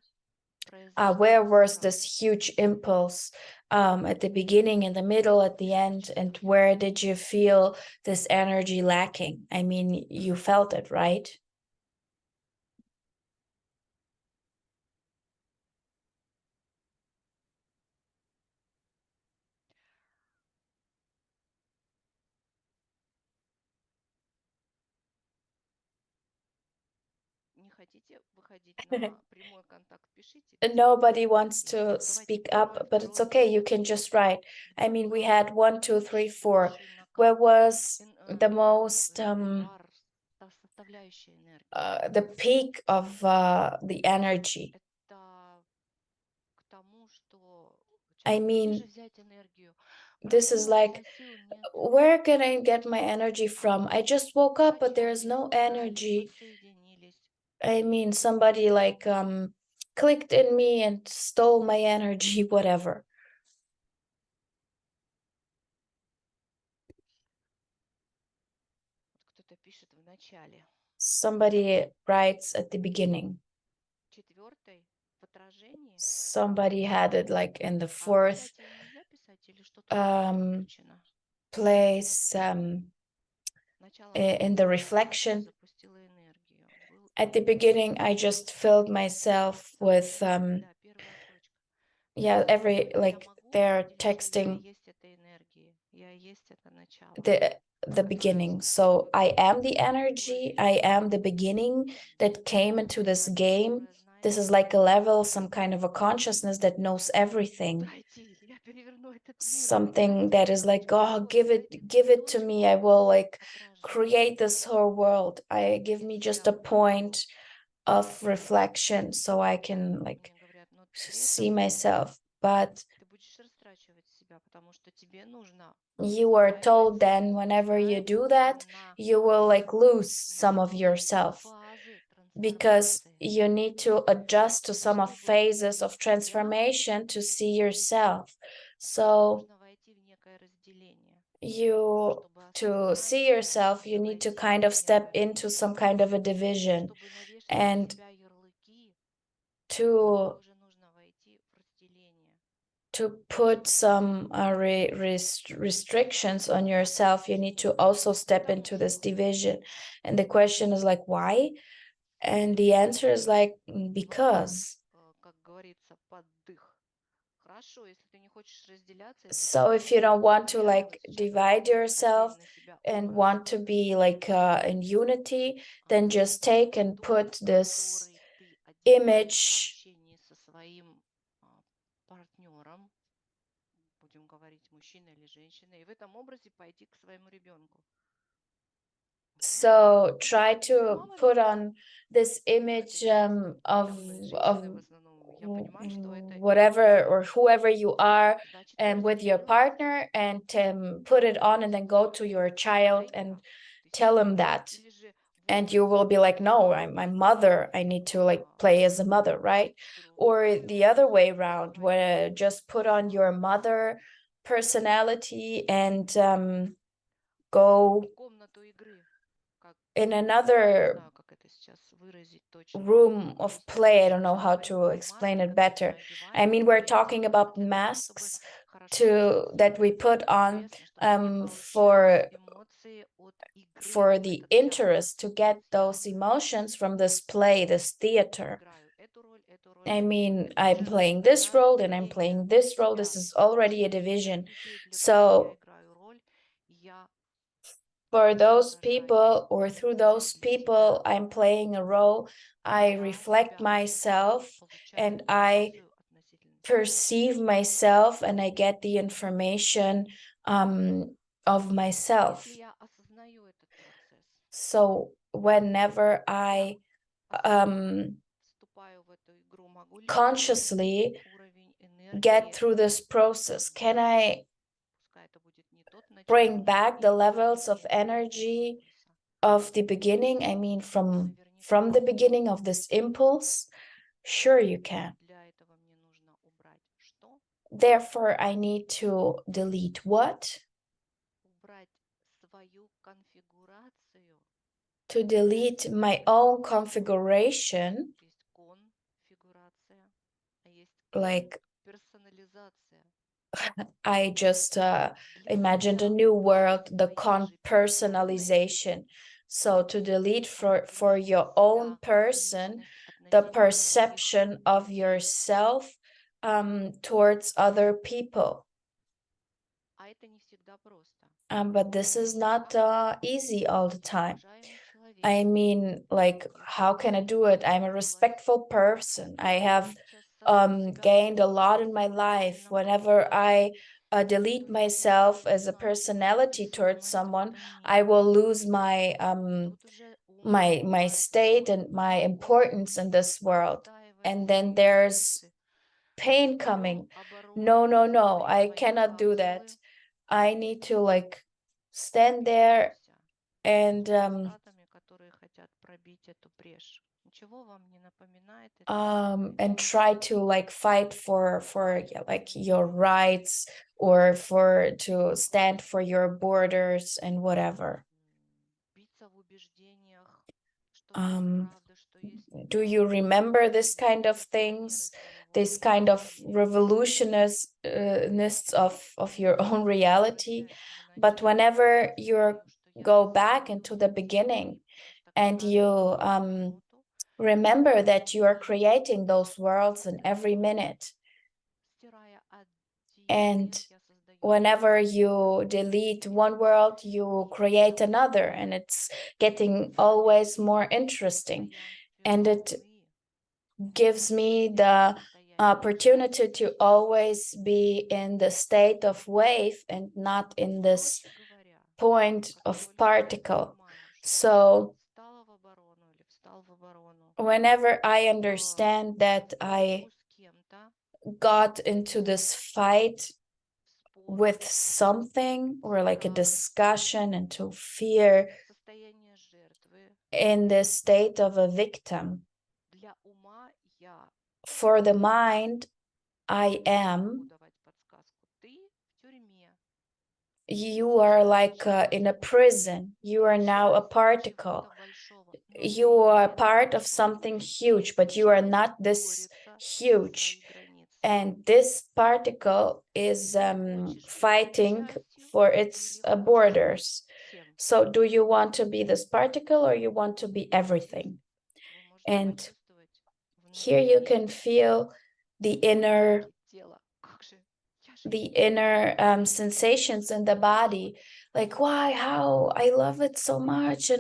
where произошла was this разница? huge impulse, at the beginning, in the middle, at the end, and where did you feel this energy lacking? I mean, you felt it, right? Не хотите выходить на прямой контакт? Пишите, Nobody письменный wants ответ. to Давайте speak первое, up, but it's второе, okay. You третье. can just write. I Где mean, we была had one, two, three, four. наибольший Where накал? was the most Жар, составляющая энергии. the peak of the energy? Это к тому, что I человек, где же mean, взять энергию? this is Проснулся, like, сил нет. where can I get my energy from? I just woke up, but there is Скачали, no играли, energy. подсоединились. I mean, somebody like clicked in me and stole my energy, whatever. Вот кто-то пишет в начале. Somebody writes at the beginning. Четвертый в отражении. Somebody had it like in the А в fourth чате нельзя писать или что-то у меня выключено? place, Сначала in the наполнила чашу, reflection. запустила энергию. Был At the beginning, I just filled myself with да, первая точка. yeah, every Я like могу they're определить, что я texting есть эта энергия, я есть это начало. the beginning. So I am the energy, I am the beginning that came into this game. This is like a level, some kind of a consciousness that knows everything. Дайте, я переверну этот мир. Something that is like, Точку oh, входа. Дайте мне give it to точку me. I will like отражения. create this whole world. I give Я me just себя a увижу. point of reflection so I can like Мне говорят, но при see этом myself. But ты будешь растрачивать себя, потому что тебе нужно you were настраивать, told then whenever you do настраиваться that, на you will like lose some of некие yourself фазы because трансформации, you need to adjust to some of чтобы phases of увидеть себя. transformation to see yourself. So Нужно войти в некое разделение. you Чтобы to осознать see себя, yourself, you нужно need to войти в kind of step некое into some kind of a разделение. division, Чтобы навешать на and себя ярлыки, to тоже нужно войти в разделение. put some restrictions on yourself, you need to also step Потому into this что division. And the question is like, why? And the answer is like, вопрос, because. как говорится, под дых. Хорошо, если ты не хочешь разделяться, если So тебе if you нужно don't want to прямо вот like сейчас divide накинуть yourself отдельно себя and образ, want to be like in unity, then just образ, take and тот, put this который ты одеваешь в image. общении со своим партнером, будем говорить, мужчина или женщина, и в этом образе пойти к своему ребенку. So try Тебе to мало put лет? on this image Хотя сейчас of умные of женщины в основном, я понимаю, что это whatever or whoever you are, значит and with your разделение. partner, and put it on and then go to your child and Майка, ты tell him серьезно? that. Или же And вот you will be like, no, I'm my mother, I need to like play as a mother, right? Or the other way around, where just put on your mother personality and go комнату игры, как, in не another знаю, как это сейчас выразить точно. room of Просто play. I don't know сейчас how говорим to про explain маски, it которые мы better. I одеваем, mean, we're которые talking делаются about для того, чтобы masks хорошо that we put было on интересно, чтобы не for получать эмоции от игры в the этот театр. interest to get those Театр. emotions from this play, this theater. Играю эту роль. I mean, Это I'm уже playing this игра role and I'm разделения playing this role. себя. This is already a Для тех division. людей, для кого я So играю роль, я for those отражаюсь, people, or through выхожу those из себя, people, I'm playing a role. I я reflect себя myself получаю and I информацию относительно себя. perceive myself and I get the information of Если myself. я осознаю этот процесс, So whenever я I осознанно вступаю в эту игру, могу ли я изменить consciously уровень get энергии? through this process, can I Пускай это будет не тот bring начальный back the или уровень levels of энергии energy импульса? of the beginning? I mean, from Наверняка the beginning of this impulse? Sure, you can. для этого мне нужно убрать что? Therefore, I need to delete what? Убрать to delete my own configuration, Есть конфигурация, а есть like персонализация. I just Для imagined a себя new world, the своей же персональной personalization. So to delete for для your own себя person, личность the относительно других perception of людей. yourself towards other people. А это не всегда просто. But this is not easy all the Я time. уважаемый человек. I mean, like, Я how can I хочу do it? I'm a говорить respectful person. I have сейчас самого себя gained a lot in my life. максимально Whenever I delete Кто-то уже myself as a начинает personality towards осознавать, что someone, это I не will так. lose my Тут уже ум my пытается state что-то and my сделать, importance in this world. отстаивать And then свои there's интересы. pain Встаем coming. No, оборону, no, no, свои I cannot do that. квалификации, I need to like stand there боремся and с демократами, которые хотят пробить эту брешь. Ничего вам не напоминает эта история? and try to like fight for yeah, like your rights or for to stand for your borders and whatever. Биться в убеждениях, что есть Um, правда, что есть do you remember this kind of революционеры things, своего this kind of мировоззрения. revolutionists of your own reality? Возвращаясь в But начало, whenever you помню, что я go back осознаю into the beginning просто and каждую you минуту, remember that you are creating those worlds in every minute, стирая один and мир, я создаю whenever другой. you delete one world, you create another, and it's getting always more interesting. Постоянстве And it волны, gives me the состояние opportunity to always be in the state of wave and not in this Проще говоря, point как of только я particle. понимаю, что So встала в оборону или встал в оборону, whenever I understand that I борьбу с кем-то, got into this fight спор, with something or like a страх, discussion and to fear состояние жертвы, in the state of a victim, для ума я for the mind, I могу am, давать подсказку. Ты в тюрьме, you are like in a частью, prison. You are now a частью particle. чего-то большого, но You ты are не part of большой. something huge, but you are Часть not this борется за huge. свои границы. And this particle is Хочешь быть fighting частью for its или хочешь быть borders. всем? So do you want to be this particle or you want to be everything? Вы можете And почувствовать here внутри you can feel the inner тело. Как же? Я же the inner sensations in the body, like why, how, I love it so much.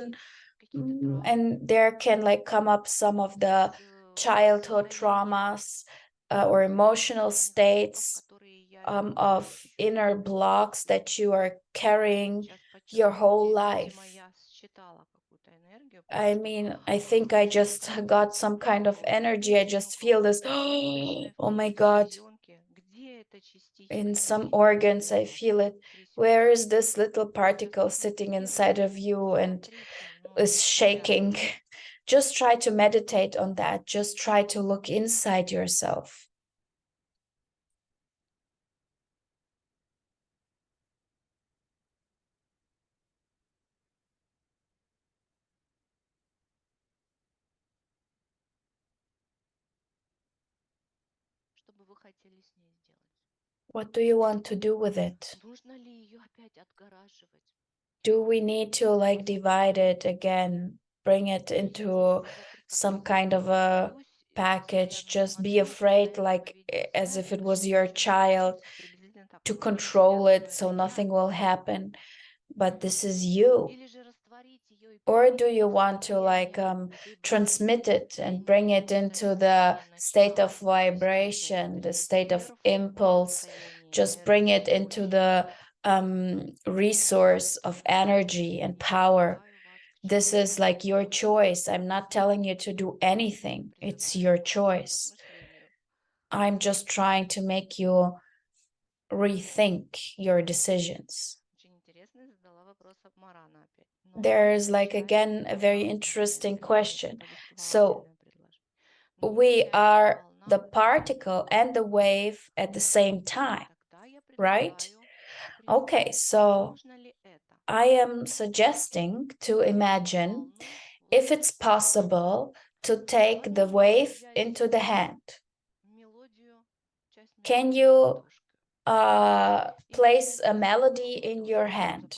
какие-то And травмы there can like come up some of the с childhood состоянием traumas or emotional внутренних блоков, states которые я иногда of ощущаю. inner blocks that you are carrying Сейчас your whole почувствуйте, видимо, life. я считала какую-то энергию, потому I что mean, I think I just got some kind of energy. I есть ли у just feel this, кого-то мышечная oh my God, селезенки, где эта частичка in some сидит organs. I у вас? feel it. Where Трясется. is this little Сейчас particle sitting inside помедитируйте, of you and посмотрите is внутрь себя. shaking? Just try to meditate on that. Just try to look inside yourself. Что бы вы хотели с ней сделать? What do you want to do with it? Нужно ли ее опять отгораживать? Do we need to like divide it again, bring it into some kind of a Боюсь package, постоянно just be смотрю, afraid когда это like поведет as себя, if и it was your начинаю child, чувствовать приблизительно так. to Я control it думаю, so это я. nothing will happen, but this is you? Или же растворить ее и Or do перенести you в want to like состояние transmit вибрации, it and bring it into the взаимодействия state начала. of То есть это vibration, the state of нерв в impulse? состоянии Just bring it энергии, into мощи. the resource of energy and Я power. призываю вас к This чему-то is like your новому. choice. I'm not telling you to do anything. It's your Призываю вас к choice. размышлению. I'm just trying to make you rethink your decisions. Очень интересно, задала вопрос Марана опять. Но мы There's like излучаем again a very волну, interesting это question. So повествовательное предложение. Мы we излучаем are the волна, particle and the wave at the same time, тогда я right? предлагаю Okay, представить, so возможно ли это. I am suggesting to imagine Волну if it's possible to take the wave into the hand, can you place a melody in your hand,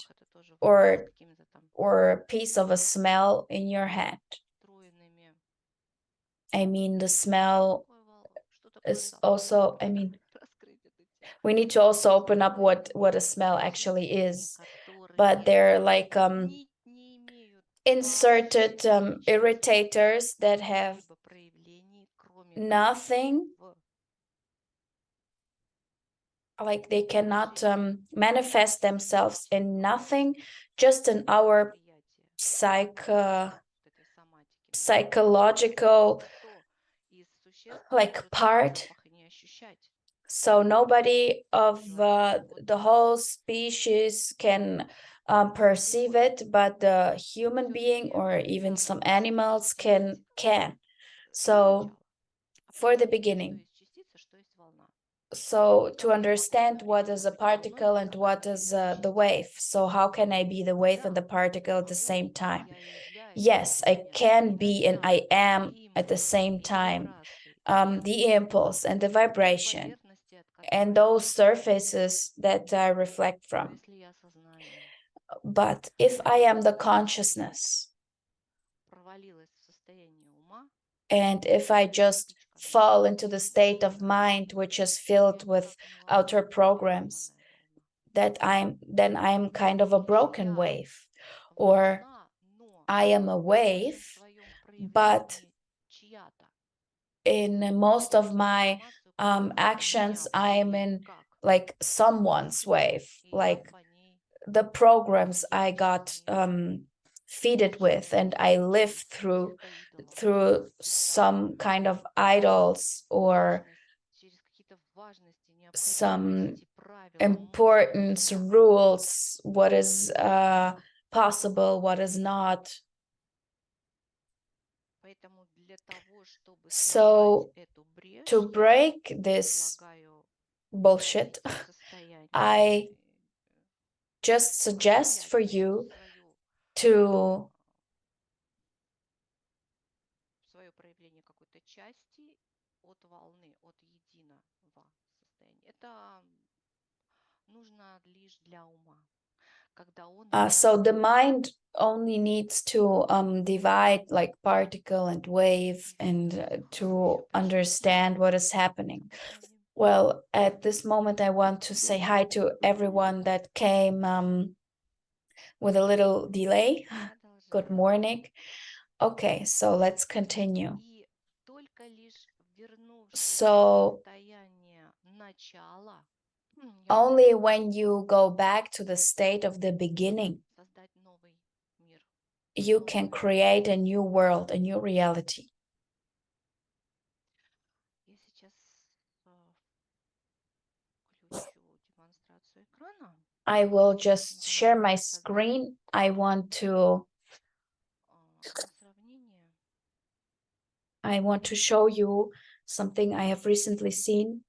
or a piece of a smell in your hand? I mean, the smell is also, I mean, we need to also open up what a smell actually is. But they're like inserted irritators that have nothing, like they cannot manifest themselves in nothing, just in our psychological like part. So nobody of the whole species can perceive it, but the human being or even some animals can. So for the beginning, so to understand what is a particle and what is the wave, so how can I be the wave and the particle at the same time? Yes, I can be and I am at the same time the impulse and the vibration and those surfaces that I reflect from. But if I am the consciousness, and if I just fall into the state of mind which is filled with outer programs, then I'm kind of a broken wave, or I am a wave, but in most of my actions, I'm in like someone's wave, like the programs I got feeded with, and I live through some kind of idols or some importance rules, what is possible, what is not. So to break this bullshit, I just suggest for you to so the mind only needs to divide like particle and wave and to understand what is happening. Well, at this moment, I want to say hi to everyone that came with a little delay. Good morning. Okay, so let's continue. So only when you go back to the state of the beginning, you can create a new world, a new reality. I will just share my screen. I want to show you something I have recently seen.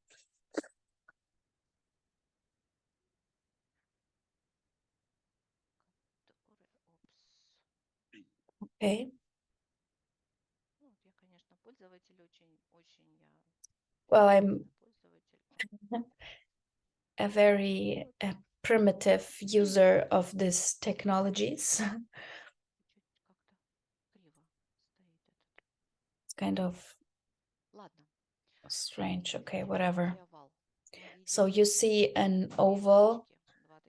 Okay. Well, I'm a very primitive user of these technologies. It's kind of strange. Okay, whatever. So you see an oval,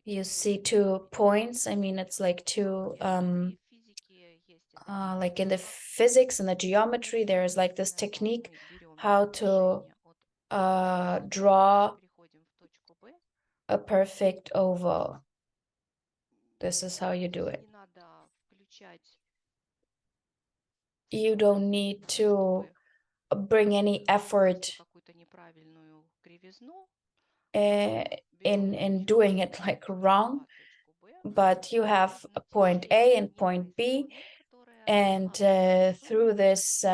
you see 2 points. I mean, it's like two, like in the physics and the geometry, there is like this technique how to draw a perfect oval. This is how you do it. You don't need to bring any effort in doing it like wrong, but you have a point A and point B, and through this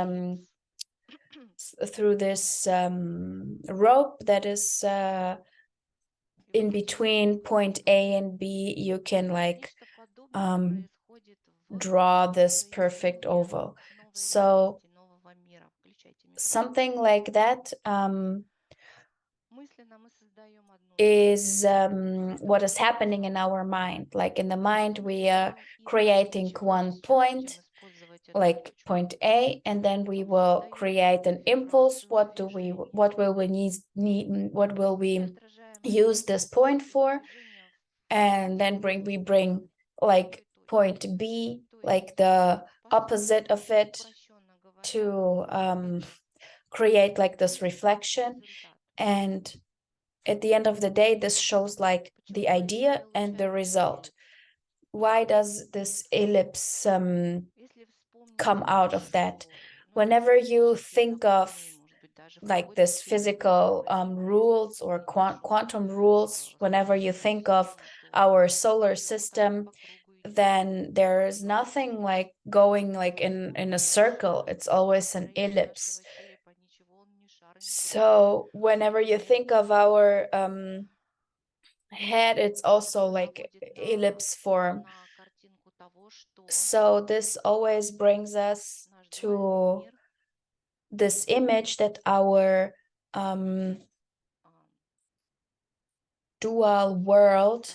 rope that is in between point A and B, you can like draw this perfect oval. So something like that is what is happening in our mind. Like in the mind, we are creating one point, like point A, and then we will create an impulse. What will we what will we use this point for? And then we bring like point B, like the opposite of it, to create like this reflection. And at the end of the day, this shows like the idea and the result. Why does this ellipse come out of that? Whenever you think of like this physical rules or quantum rules, whenever you think of our solar system, then there is nothing like going like in a circle. It's always an ellipse. So whenever you think of our head, it's also like ellipse form. So this always brings us to this image that our dual world,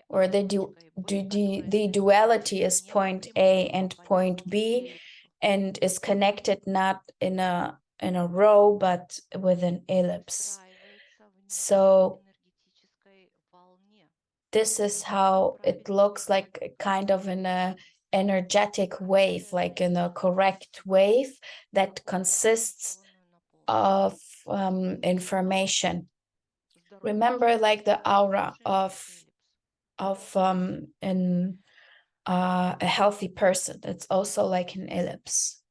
or the duality is point A and point B, and is connected not in a row but with an ellipse. So this is how it looks like, kind of in a energetic wave, like in a correct wave that consists of information. Remember, like the aura of in a healthy person. It's also like an ellipse.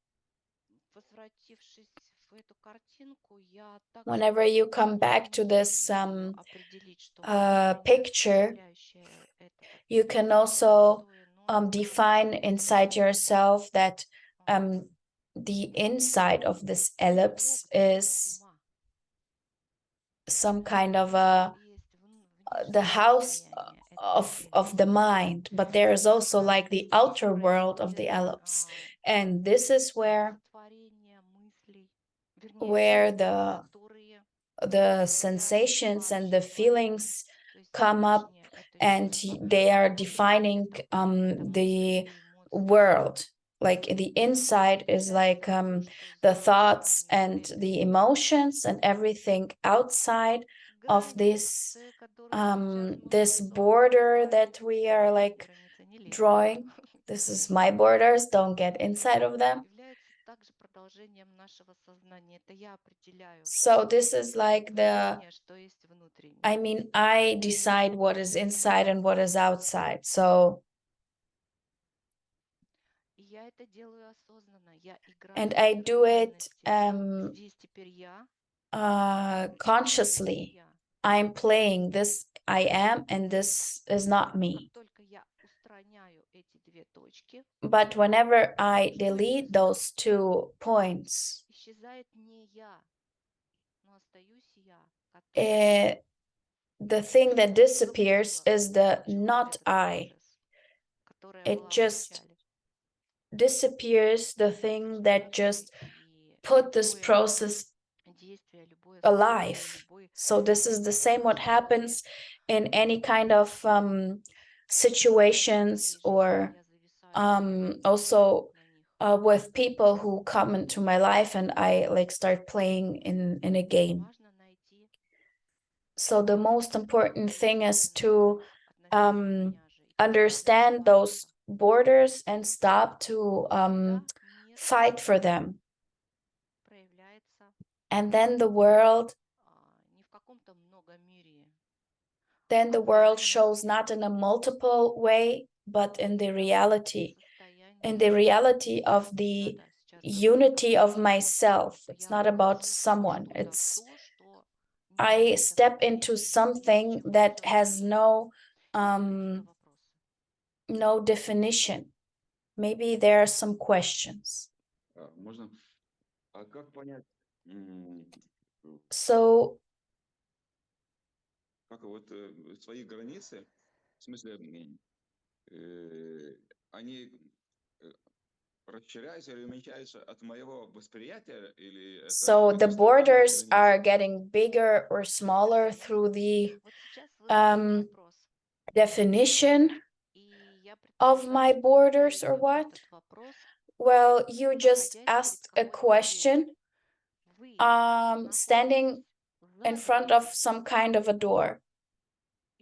Whenever you come back to this picture, you can also define inside yourself that the inside of this ellipse is some kind of the house of the mind, but there is also like the outer world of the ellipse, and this is where the sensations and the feelings come up, and they are defining the world. Like the inside is like the thoughts and the emotions, and everything outside of this border that we are like drawing. This is my borders, don't get inside of them. So this is like I decide what is inside and what is outside. So, and I do it consciously. I'm playing this, I am, and this is not me. But whenever I delete those 2 points, the thing that disappears is the not I. It just disappears, the thing that just put this process alive. So this is the same what happens in any kind of situations, or also with people who come into my life and I like start playing in a game. So the most important thing is to understand those borders and stop to fight for them. And then the world shows not in a multiple way, but in the reality of the unity of myself. It's not about someone. It's I step into something that has no definition. Maybe there are some questions. Можно. А как понять, So как вот свои границы, в смысле, они расширяются или уменьшаются от моего восприятия, или это So the какие-то сторонние borders are границы? getting bigger or smaller through the Вот сейчас вы задали um, вопрос, definition и я of my предпочитаю, чтобы вы borders or ответили на what? этот вопрос, Well, you just находясь перед asked a какой-то дверью. question, Вы standing находитесь in за front of дверью some kind of a door.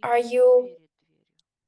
Are или you перед дверью.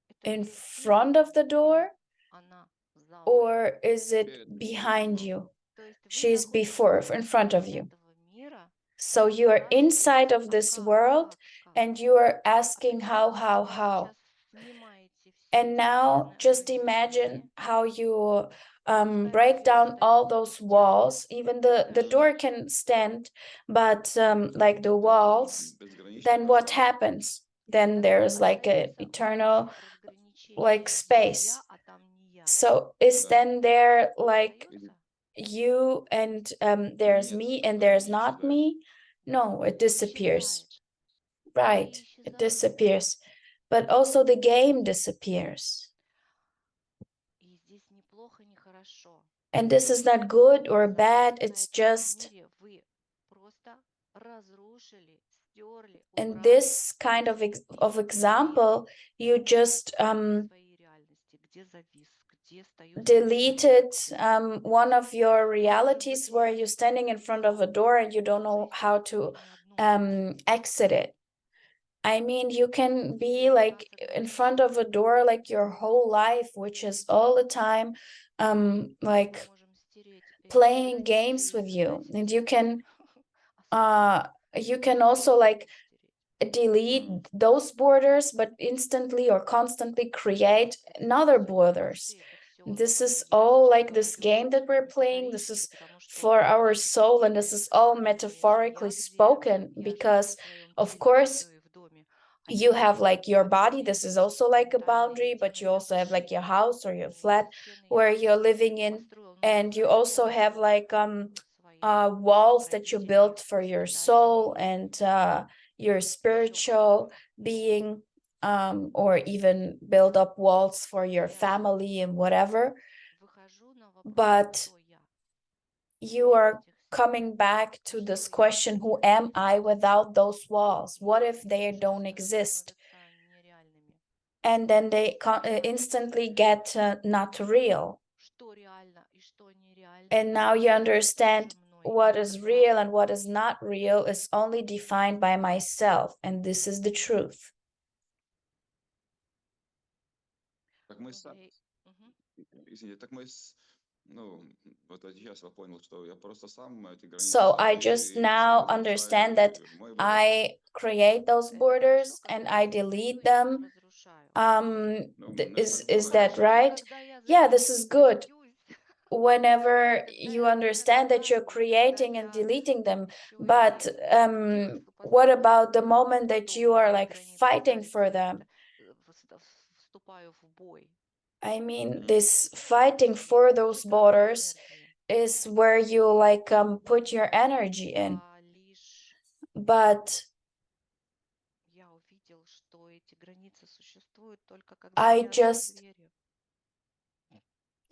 Это in дверь front of the или door она за вами. or is it Перед behind дверью. you? То есть вы She's находитесь before, in front of внутри you. этого мира So и you are inside спрашиваете, of а this как, world как? and you are А asking how, представьте how, себе how. сейчас, снимаете все And эти now стены just ограничения, imagine how you ставите break дверь down all стоит, those тянет, walls. Even the даже door can stand, but like the walls, Безграничное then what пространство. happens? Then тогда there's like an остается eternal разграничение. like Здесь я, space. а там не я. So is Да. then there like Остается? you and there's Нет, me and оно there's not исчезает. me? No, it disappears. Исчезает. Right, Вы it исчезаете. disappears. But also the game disappears. И здесь ни плохо, ни хорошо. And this is not good or bad, Заходя на it's этот just мире, вы просто разрушили, стерли, in убрали this kind часть of тех своих example, you just своей реальности, где завис, где стою за дверью. deleted one of your realities where you're standing in front of a door and you don't know how to exit it. I mean, you can be like in front of a door like your whole life, which is all the time like Мы можем стереть эти playing границы games и with you. создать And you осознанно. can also like Стереть. delete those borders, but instantly or constantly create another borders. Это все This is я all сейчас like this говорю game that we're playing. This метафорически, is потому что for our soul, and this is all я же metaphorically где? spoken Я же не в because, своем of теле, course, пустой в доме, а you я have like your во body. всем This is этом also like a ментальное, boundary, but you единое also have like your общение. house or your flat Стены я where you're living in, построил, но and you внутри also я have like свои walls that you родители, built for your soul воспитатели, and your еще spiritual кого-то. being, or even build up walls for your Я family and whatever. выхожу на вопрос, But кто я you без are этих стен. coming back А to что this я без question, who этих am I стен? without those walls? What if И they тут же don't стены exist? становятся нереальными. And then they Реально. instantly get not real. Что реально и что нереально, And now you определяется understand тоже мной. И what это is real and правда. what is not real is only defined by myself. And this is the truth. Так мы Мгм. извините, так ну, вот сейчас я понял, что я просто сам эти границы So I создаю just и сам now разрушаю understand that мой выбор. I create those Это хорошо, borders and когда I я создаю delete и сам them. разрушаю. Ну, Is that Хорошо ли, right? когда я за Yeah, них this is good. бьюсь, Whenever когда you я за себя understand that you're наказываю, когда creating and я deleting them, все but эти их what поступки about the moment that you are удобные like границы fighting ставить, for когда them? я вступаю в бой? I mean, Мгм. this fighting for those Не трата borders энергии, is where you like put your energy in. а лишь But я увидел, что эти границы существуют только когда I я за just дверью.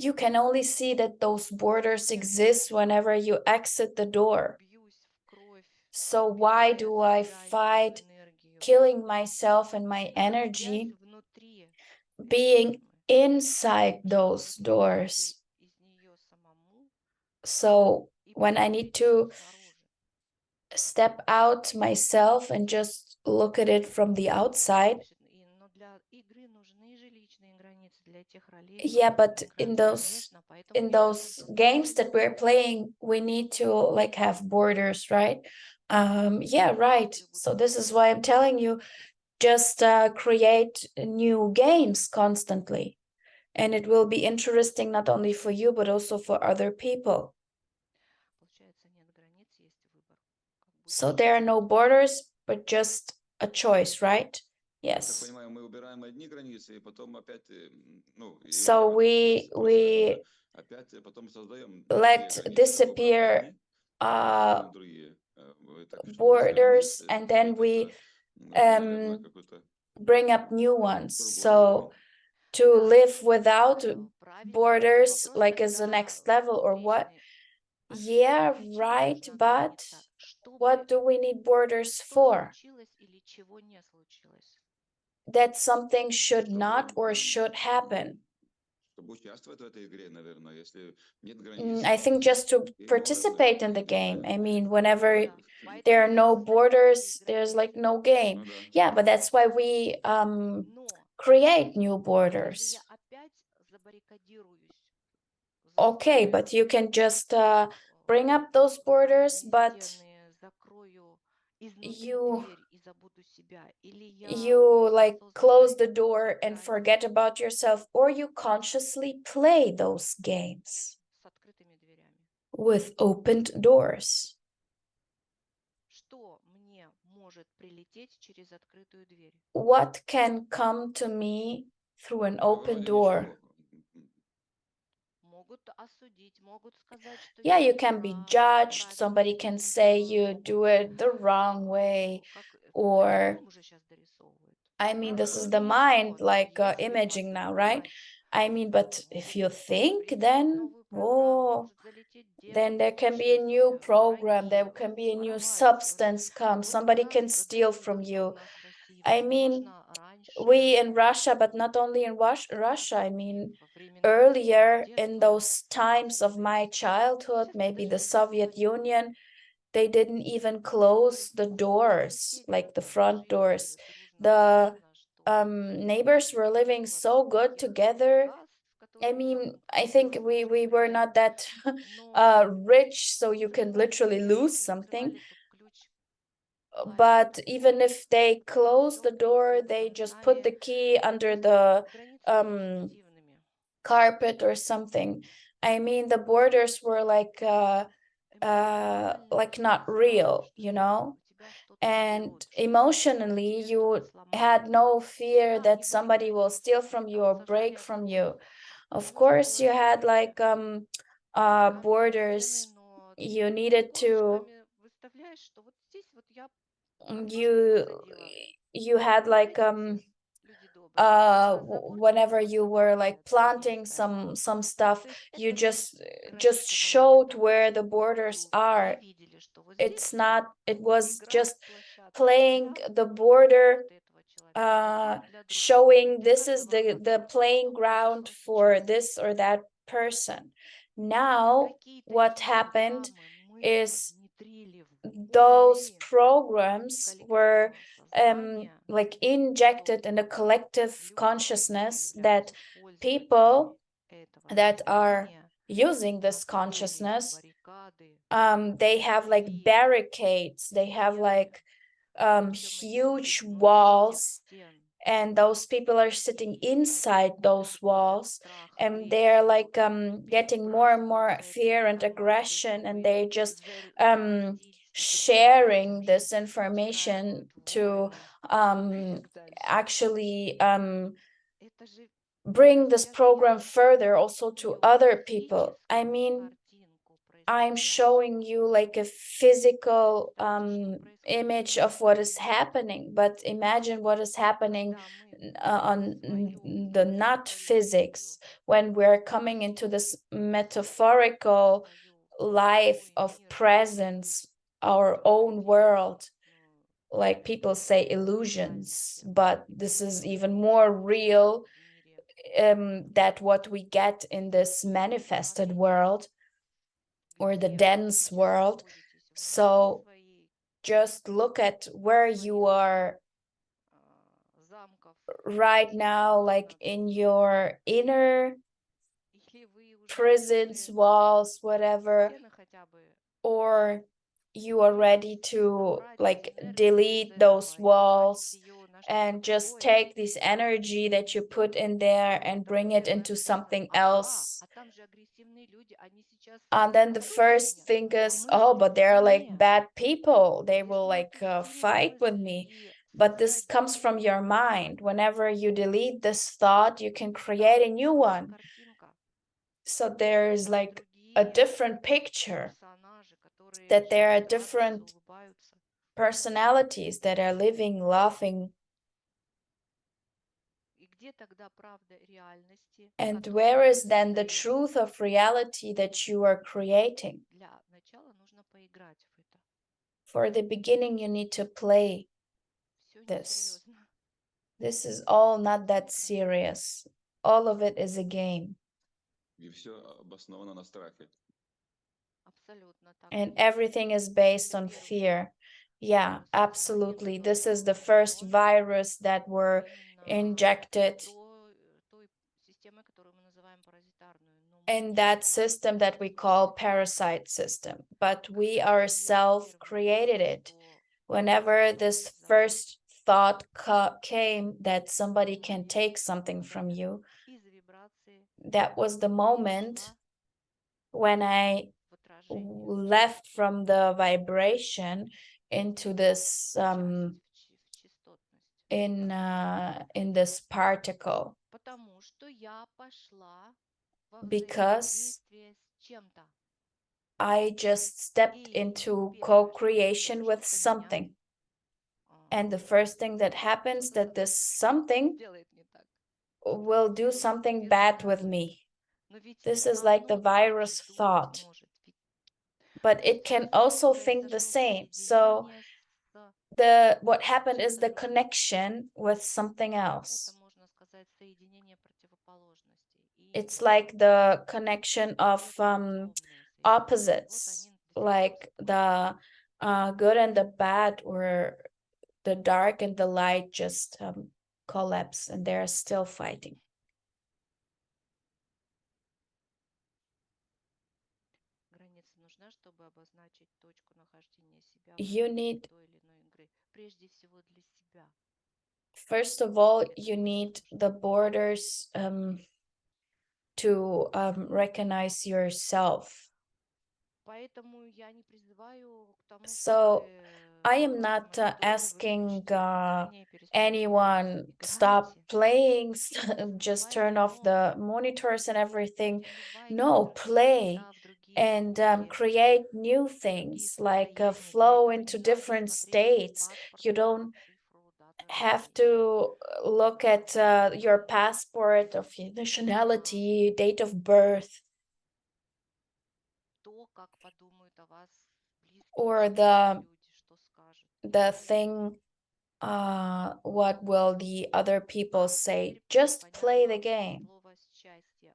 you can only see that those borders exist whenever you exit the door. Бьюсь в кровь, So why убивая do I себя и мою fight энергию, killing myself and my находясь energy внутри being тьмы, inside those чтобы выйти doors? из нее самому So и when I need to посмотреть снаружи. step out myself and just look at it from the outside, Но для игры нужны же личные границы для тех ролей, yeah, которые мы but играем. Конечно, поэтому in и those границы. games that we're playing, we need to like have borders, right? Yeah, right. So this is why I'm telling you, just create new games constantly, and it will be interesting not only for you but also for other people. Получается, нет границ, есть выбор. So there are no borders, but just a choice, right? Я так Yes. понимаю, мы убираем одни границы, и потом опять, ну, So we опять потом создаем другие let границы, disappear убрав одни, создаем другие. Так что вместо borders, границ and then we появится bring up new ones. другой So уровень. to Да, live without правильно. borders, Вопрос like as the тогда next level or what? Yeah, физически right, нужна but граница, чтобы what do we need borders что for? случилось или чего не случилось. That something should Чтобы, not or should happen. Чтобы участвовать в этой игре, наверное, если нет I границ, think just to game over, participate in the значит, game. I mean, Ну whenever да, there поэтому are и no расставить эти borders, there's like границы. no game. Ну да. Yeah, but that's why we Но create new если borders. я опять забаррикадируюсь за Okay, свои but you can just bring up those borders, каменные but стены, закрою изнутри you дверь и забуду себя, или я you like осознанно close the иду door and играть forget about yourself, or you consciously play those games с открытыми дверями. with opened doors. Что мне может прилететь через открытую дверь? What can come to me through an Да open вроде door? ничего. Могут осудить, могут сказать, что Yeah, я you не can be прав, judged. неправильно Somebody can say you сделал. do it the wrong way, Как or фильм уже сейчас дорисовывают. I mean, Ну this да. is the mind like Если imaging now, right? подумать, I mean, but if you think, придумать then новую программу, oh, может залететь then демон, there can be a new сумасшествие, program, there враги, can be a new своровать. substance come, Вот у somebody нас, can steal знаете, from давно у you. нас в России, I mean, возможно, раньше, we in Russia, but not only in Russia, I mean, во времена моего earlier in детства, those times of my childhood, сейчас maybe the даже Soviet не говорят. Union, they didn't even close the doors, Соседи like the front doors. жили дружно, The дружно, что neighbors were living было so good всех together. богатств, I которые mean, там I think we were были. not that Но rich, so you can но literally если lose бы something. закрывали, то ключ клали But even if they close the door, they just put the key under the границы были фиктивными. carpet or something. I mean, the borders were like not real, you know? And emotionally, you had no fear that somebody will steal from you or break from you. Of course, you had like borders. You needed to you you had like whenever you were like planting some stuff, you just showed where the borders are. It's not, it was just playing the border, showing this is the playing ground for this or that person. Now what happened is those programs were like injected in the collective consciousness that people that are using this consciousness, they have like barricades, they have like huge walls, and those people are sitting inside those walls, and they're like getting more and more fear and aggression, and they just sharing this information to actually bring this program further also to other people. I mean, I'm showing you like a physical image of what is happening, but imagine what is happening on the not physics when we're coming into this metaphorical life of presence, our own world. Like people say illusions, but this is even more real that what we get in this manifested world or the dense world. So just look at where you are right now, like in your inner prisons, walls, whatever, or you are ready to like delete those walls and just take this energy that you put in there and bring it into something else. And then the first thing is, oh, but they're like bad people, they will like fight with me. But this comes from your mind. Whenever you delete this thought, you can create a new one. So there's like a different picture, that there are different personalities that are living, laughing. И где тогда правда реальности, And которую where вы is then the создаете? truth of reality that you are creating? Для начала нужно поиграть в это. For the beginning, you need to play Все this. несерьезно. This is all not that serious. All of it is a game. И все обосновано на страхе. Абсолютно так и And есть. everything is based Это on первый fear. Yeah, вирус сознания, absolutely. This который is the был first введен virus that were именно injected той системой, которую мы называем паразитарную. Но мы in that человечество system that we call parasite system. But we ourselves created it. Whenever this first thought came that somebody can take something from you, из вибрации that was the moment перешла when I в отражение, left from the vibration into this в частотность. in this particle, Потому что я пошла во because взаимодействие с чем-то. I just stepped И into первое, что co-creation произошло, with это меня something. And the first thing that happens that this something делает не так. will do something bad with me. Но ведь This и is like the оно так же virus думать thought, может. Ведь but it can also think the same. So what happened is the connection with something else. это можно сказать соединение противоположностей. И It's like the connection of безусловное соединение. opposites, Вот они like the good and the bad, or the dark and the light just collapse, and they're still fighting. Граница нужна, чтобы обозначить точку нахождения себя в You границе need, той или иной игры. Прежде всего для себя. first of all, Это you очень need важно. the borders to recognize yourself. Поэтому я не призываю к тому, So чтобы I am просто not мониторы asking выключите, экране, перестаньте anyone играть. stop Играйте. playing, just Развивайте turn off the новое. monitors and everything. Развивайте No, другие play цвета в другие and стили, create new другие things, like a состояния. Для flow этого не into надо different смотреть в свой states. паспорт You на don't цифру, дату have рождения. to look at your passport of your nationality, date of birth, То, как подумают о вас близкие or вам люди, что скажут. the thing what will the other people say. Теперь Just play the понятно game. слово «счастье».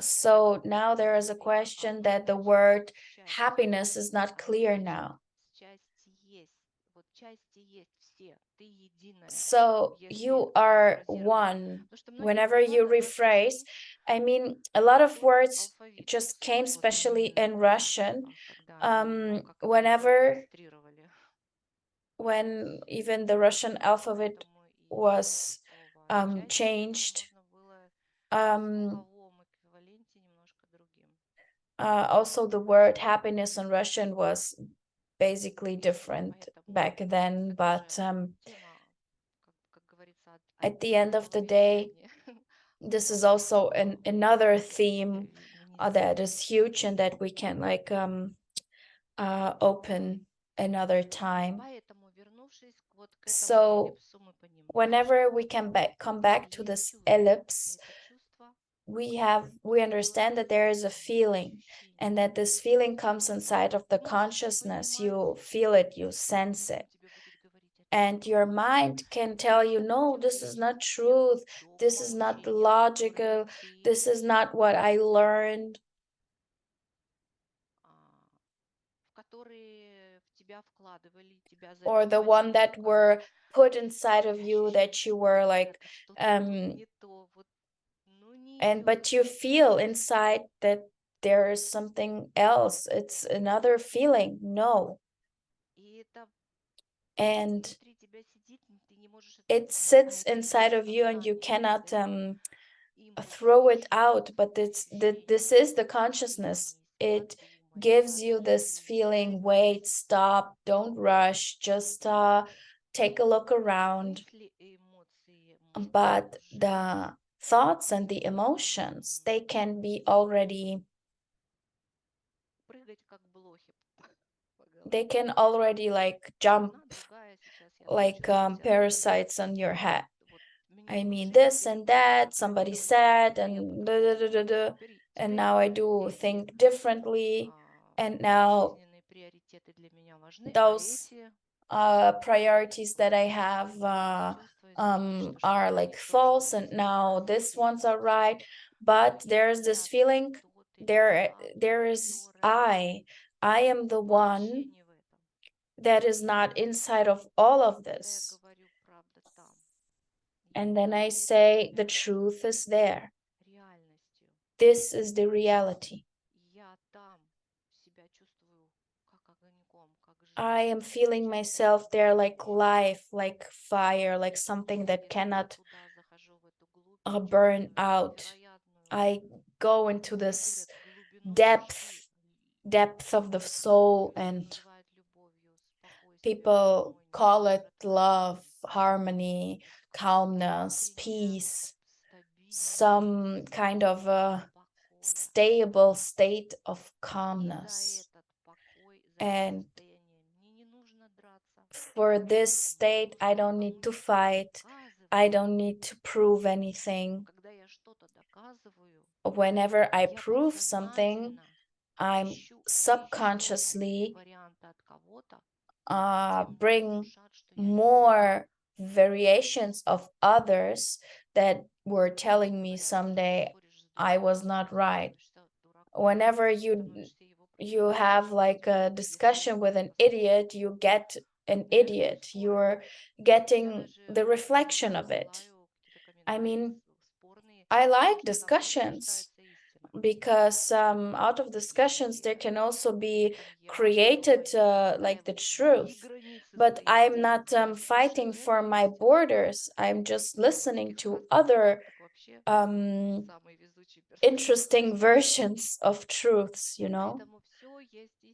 So now there is a question that the word happiness is not clear now. Счастье есть. Вот счастье есть все. Ты единая. So you are one. Whenever you rephrase, I mean, a lot of words just came, especially in Russian. Whenever when even the Russian alphabet was changed, also the word happiness in Russian was basically different back then, but at the end of the day, this is also another theme that is huge and that we can like open another time. So whenever we can come back to this ellipse, we understand that there is a feeling, and that this feeling comes inside of the consciousness. You feel it, you sense it, and your mind can tell you, no, this is not truth, this is not logical, this is not what I learned. Or the one that were put inside of you, that you were like but you feel inside that there is something else, it's another feeling. No. And it sits inside of you and you cannot throw it out, but this is the consciousness. It gives you this feeling, wait, stop, don't rush, just take a look around. But the thoughts and the emotions, they can be already they can already like jump Одна, другая, сейчас я like слышу, все parasites on your head. вот меня I mean, внушили, this теперь and that, вот somebody это вот said, теперь я and по-другому, теперь and теперь now I do эти think differently, and now жизненные приоритеты для меня важны, а those эти priorities that I have чувства изнутри, что are это like не то, что false, я and now this здесь ones are все. right. But there's this Взгляд feeling, тот или there is I am the one вообще не в этом. that is not inside of all of Когда я this. говорю правда там, And я then I это say the является truth is there. реальностью. This is the reality. Я там себя чувствую как огоньком, как I жизнь. am feeling myself there like life, like fire, like something that Я cannot туда захожу, в эту глубь, burn темную, out. невероятную, I go into как this говорят, глубину души. depth of the soul, Люди and называют любовью, спокойствием, people call it умиротворением, love, harmony, calmness, внутренняя peace, стабильность, some kind of a покой. stable state of И за calmness. этот покой, за это And состояние мне не нужно драться. for this Мне state, не I нужно don't need to кому-то fight. доказывать. I don't need to prove Но anything. когда я что-то доказываю, Whenever I я prove something, подсознательно I'm ищу еще subconsciously варианты от кого-то, тем мне bring внушат, что я не прав. more variations of others that were telling me Говорят, если ты someday споришь с I дураком, was not ты right. становишься дураком. Whenever Ты you становишься его have like a discussion with an idiot, you get an idiot. You're getting the reflection of it. I mean, I like discussions because out of discussions there can also be created like the truth. But I'm not fighting for my borders. I'm just listening to other interesting versions of truths, you know?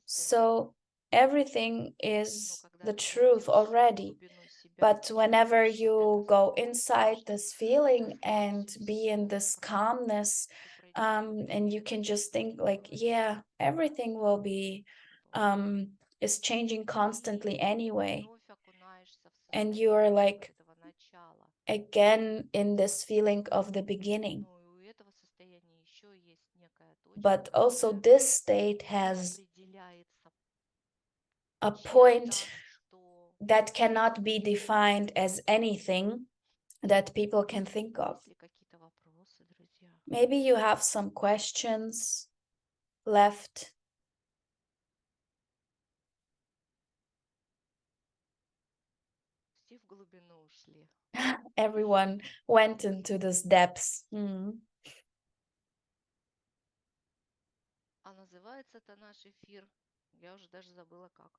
So everything is the truth already. But whenever you go inside this feeling and be in this calmness, and you can just think like, yeah, everything will be is changing constantly anyway. And you're like again in this feeling of the beginning. But also this state has a point that cannot be defined as anything that people can think of. Maybe you have some questions left. Все в глубину ушли. Everyone went into this depths. А называется это наш эфир, я уже даже забыла как.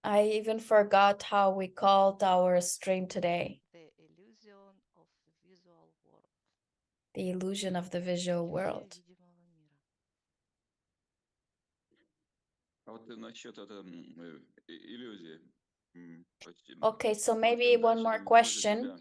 I even forgot how we called our stream today. The illusion of visual world. The illusion of the visual Иллюзия world. видимого мира. А вот насчет иллюзии. Okay, so Вот maybe чем one дальше more глубже question. себя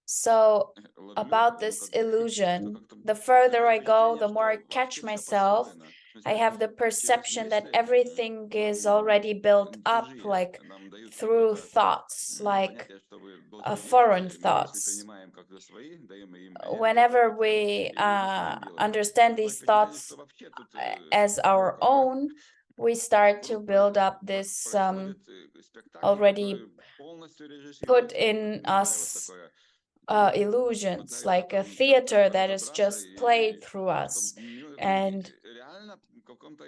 So ловлю, about ну, this как бы, что illusion, как-то the further такое I go, впечатление, the more I что catch вообще все myself. построено. В I смысле, have the через perception that мысли everything is already built up like нам дают through какое-то thoughts, like понятие, что вы должны foreign делать, и мы мысли thoughts. принимаем как за свои, даем им энергию Whenever какую-то, we и начинаем делать. understand Такое these впечатление, thoughts что вообще тут as our own, we start to build up this происходит спектакль, already который полностью put режиссируется. in Не знаю, у вас us такое illusions, наверное, like a там часто theater that is разобраться, just played и through что us. мы And реально в каком-то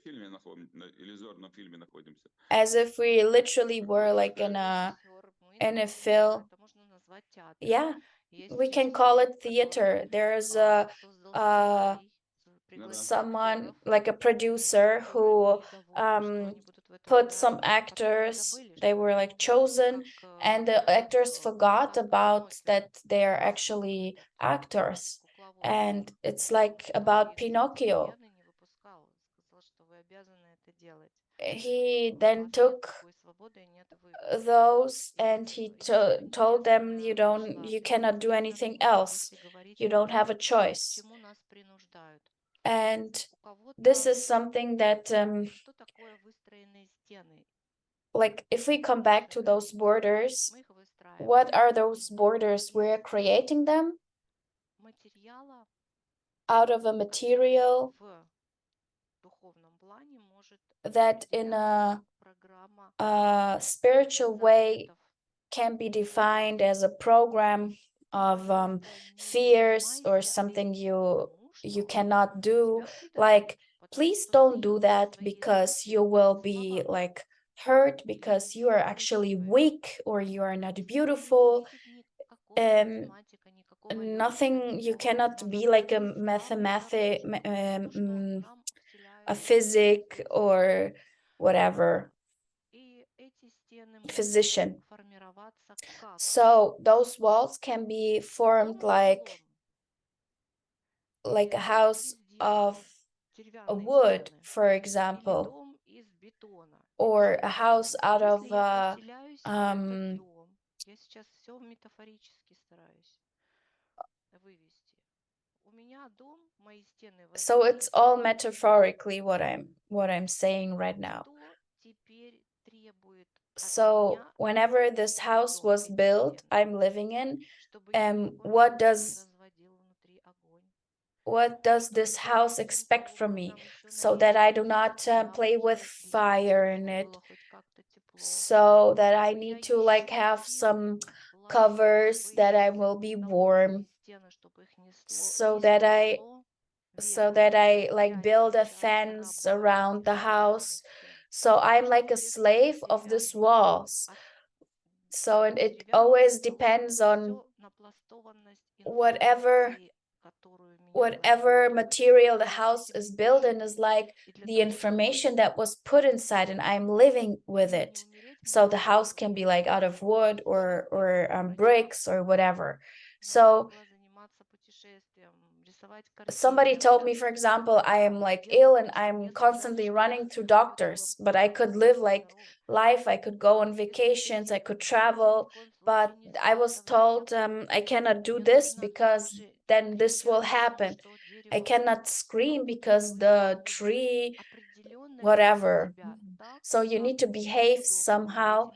фильме иллюзорном фильме находимся. as if we literally were like in a film. Это можно назвать театром. Yeah, Есть we can call it режиссер, theater. There's создал сценарий, пригласил someone актеров, like a и producer те, которые who были довольны, что они будут в этом put играть, some потом и actors, забыли, they что were like это chosen, как and the actors forgot так about Пиноккио. that they're actually actors. Кукловод. And it's like about И Pinocchio. пьяный не выпускал, сказал, что вы обязаны это делать. He У then вас нет took такой свободы, нет выбора. those И and he told them you единственная cannot do anything else. если говорить You don't have a к choice. чему нас принуждают. And У кого-то this is something that что такое like if we come back to those borders, what are those borders? We're creating them out of a material that in a spiritual way can be defined as a program of fears or something you cannot do. Like, please don't do that because you will be like hurt because you are actually weak or you are not beautiful. Nothing, you cannot be like a a physic or whatever physician. So those walls can be formed like a house of a wood, for example, or a house out of Я сейчас все метафорически стараюсь вывести. У меня дом, мои стены so it's all metaphorically what I'm saying right now. So whenever this house was built, I'm living in, what does this house expect from me? So that I do not play with fire in it, so that I need to like have some covers that I will be warm, so that I like build a fence around the house. So I'm like a slave of these walls. So it always depends on whatever material the house is built in is like the information that was put inside, and I'm living with it. So the house can be like out of wood or bricks or whatever. So somebody told me, for example, I am like ill and I'm constantly running to doctors, but I could live like life, I could go on vacations, I could travel, but I was told I cannot do this because then this will happen. I cannot scream because the tree, whatever. So you need to behave somehow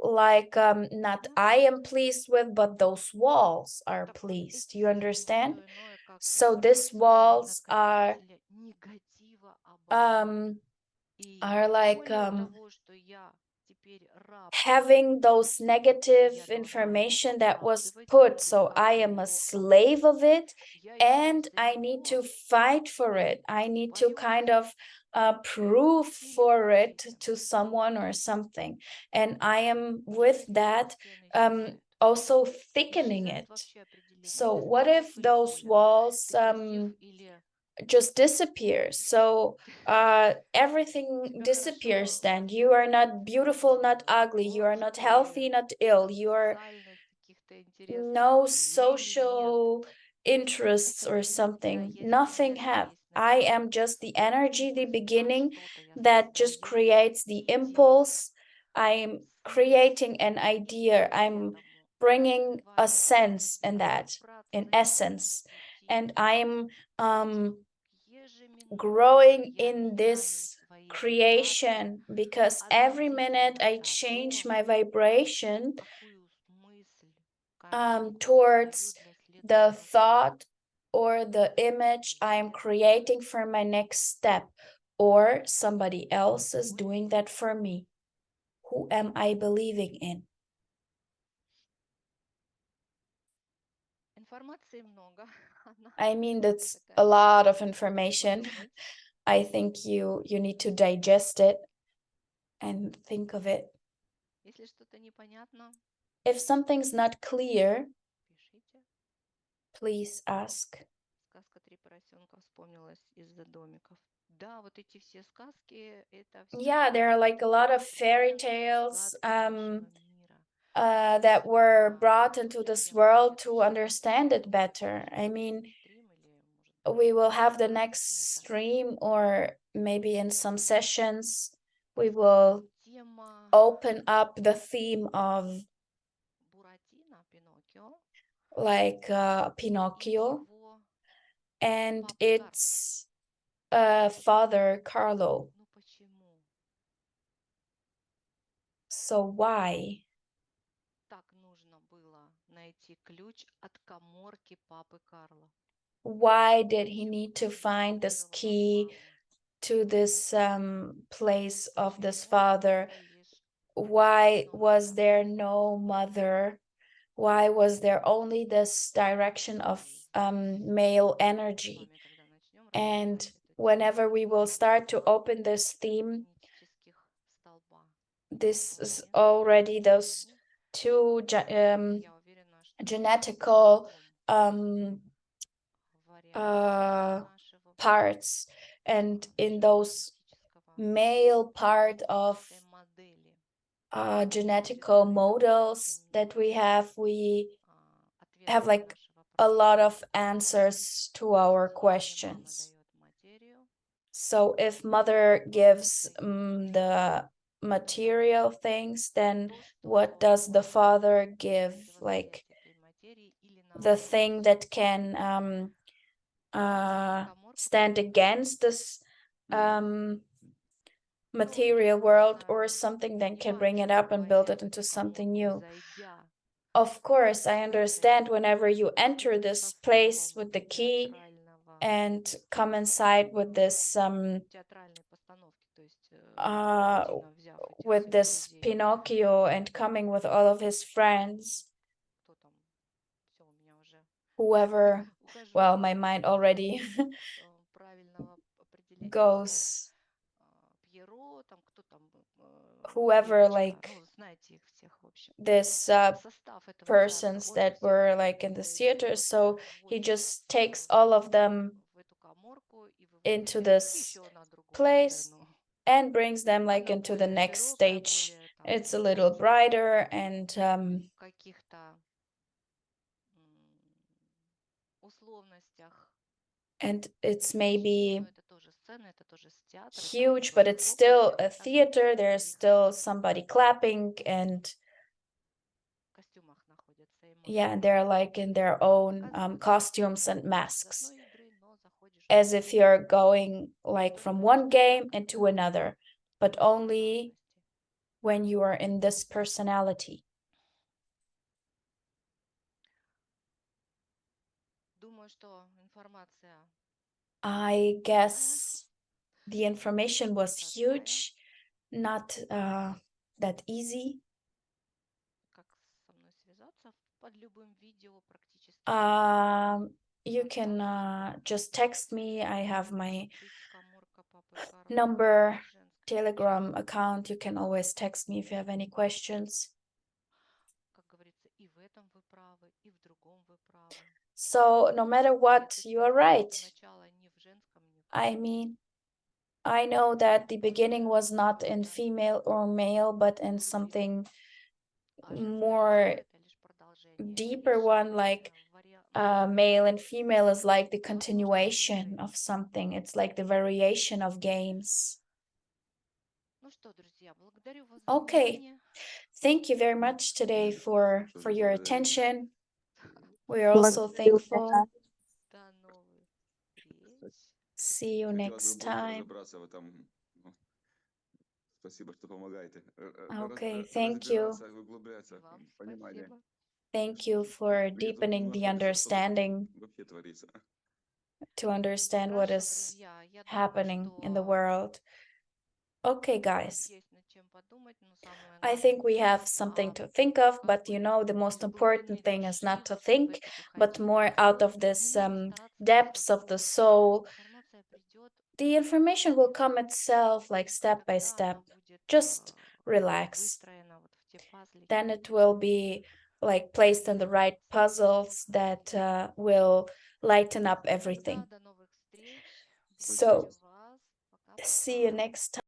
like not I am pleased with, but those walls are pleased. You understand? So these walls are like having those negative information that was put. So I am a slave of it and I need to fight for it. I need to kind of prove for it to someone or something. And I am with that also thickening it. So what if those walls just disappear? So everything disappears, then you are not beautiful, not ugly, you are not healthy, not ill, you are no social interests or something, nothing have. I am just the energy, the beginning that just creates the impulse. I'm creating an idea, I'm bringing a sense in that, in essence, and I'm growing in this creation because every minute I change my vibration towards the thought or the image I am creating for my next step, or somebody else is doing that for me. Who am I believing in? I mean, that's a lot of information. I think you need to digest it and think of it. If something's not clear, please ask. Сказка «Три поросенка» вспомнилась из-за домиков. Да, вот эти все сказки, это все Yeah, there are like a lot of fairy tales that were brought into this world to understand it better. I mean, we will have the next stream, or maybe in some sessions, we will open up the theme of like Pinocchio and its father Carlo. So why? Так нужно было найти ключ от каморки папы Карла. Why did he Почему need to не find this эвакуировала key маму? to this place of this Почему father? было лишь Why одно was there направление no mother? Why was there only this direction of male с energy? вами, когда начнем And разбирать эту whenever we will start to два open this theme, генетических столба. this Что is один already и those другой. two Я уверена, что genetical в варианте нашего parts, and in нашего those генетического male part of этой модели genetical models that we have ответов на like наши a вопросы. lot of answers to our Если мама questions. дает материю, So if mother gives the material things, then то, что what does the father give, like противостоять этой материи или the наоборот. thing that can Каморку stand папы against this material world, or something that can bring it up and build it into something new? зайдя Of course, I understand whenever you enter this place with the key театрального and come inside with this театральной постановки, то есть воедино взяв этих with всех this друзей, Pinocchio and coming with all of his friends, кто там, все, у меня уже whoever, ухожу well, от my mind already правильного определения goes, Пьеро, там кто там, whoever, Пьерочка, like ну, знаете их всех, в общем. this Состав этого театра, persons он же that всех were этих like in the друзей theater. берет, So he вводит just takes all of them в эту каморку и выводит into их this еще на другую place сцену. and brings them like Она into the более next широкая, stage. более там It's a little brighter and каких-то условностях. it's Но maybe это тоже сцена, это тоже театр, и там huge, but тоже it's хлопают, still все a хотят theater. There's still своих somebody clapping, and костюмах находятся и yeah, масках. and they're like in their own Оказывается, costumes and из masks, одной игры, но заходишь as в if you're going like только from лишь one game тогда, into когда another, but only персональности. when you are in this personality. Думаю, что информация I guess the information was простая, huge, not that easy. как со мной связаться под любым видео практически. You can just text me. I have my Быть каморка папы Карла number, в женском Telegram начале. account. You can always text me if you have any questions. Как говорится, и в этом вы правы, и в другом вы правы. So no matter what, you are right. Начало не в женском, не в I mean, I know that the beginning was not in female or male, but in something more это лишь продолжение, deeper one, like male and female is like the continuation of something. It's like the variation of games. Ну что, друзья, благодарю вас за Okay, внимание. thank you very much today for Тоже your благодарю. attention. We are also thankful. До новых встреч. See you Хотелось next бы больше time. разобраться в этом. Ну, спасибо, что помогаете. Okay, thank you. Разбираться, углубляться Вам в понимание. спасибо. Thank you for Я тут deepening the находишься, что тут understanding, вообще творится. to understand what Хорошо, is друзья. Я думаю, happening in the что world. Okay, guys. есть над чем подумать, но самое I главное, think we have something to think of, but you know, the most important thing is not to think, but more out of this depths of the soul. информация придет, The information will come itself, like step by когда step. она будет Just relax. выстроена вот в те пазлики. Then it will be like placed in the right puzzles that will lighten up everything. Тогда до новых встреч. So, Благодарю вас. see you Пока-пока. next time.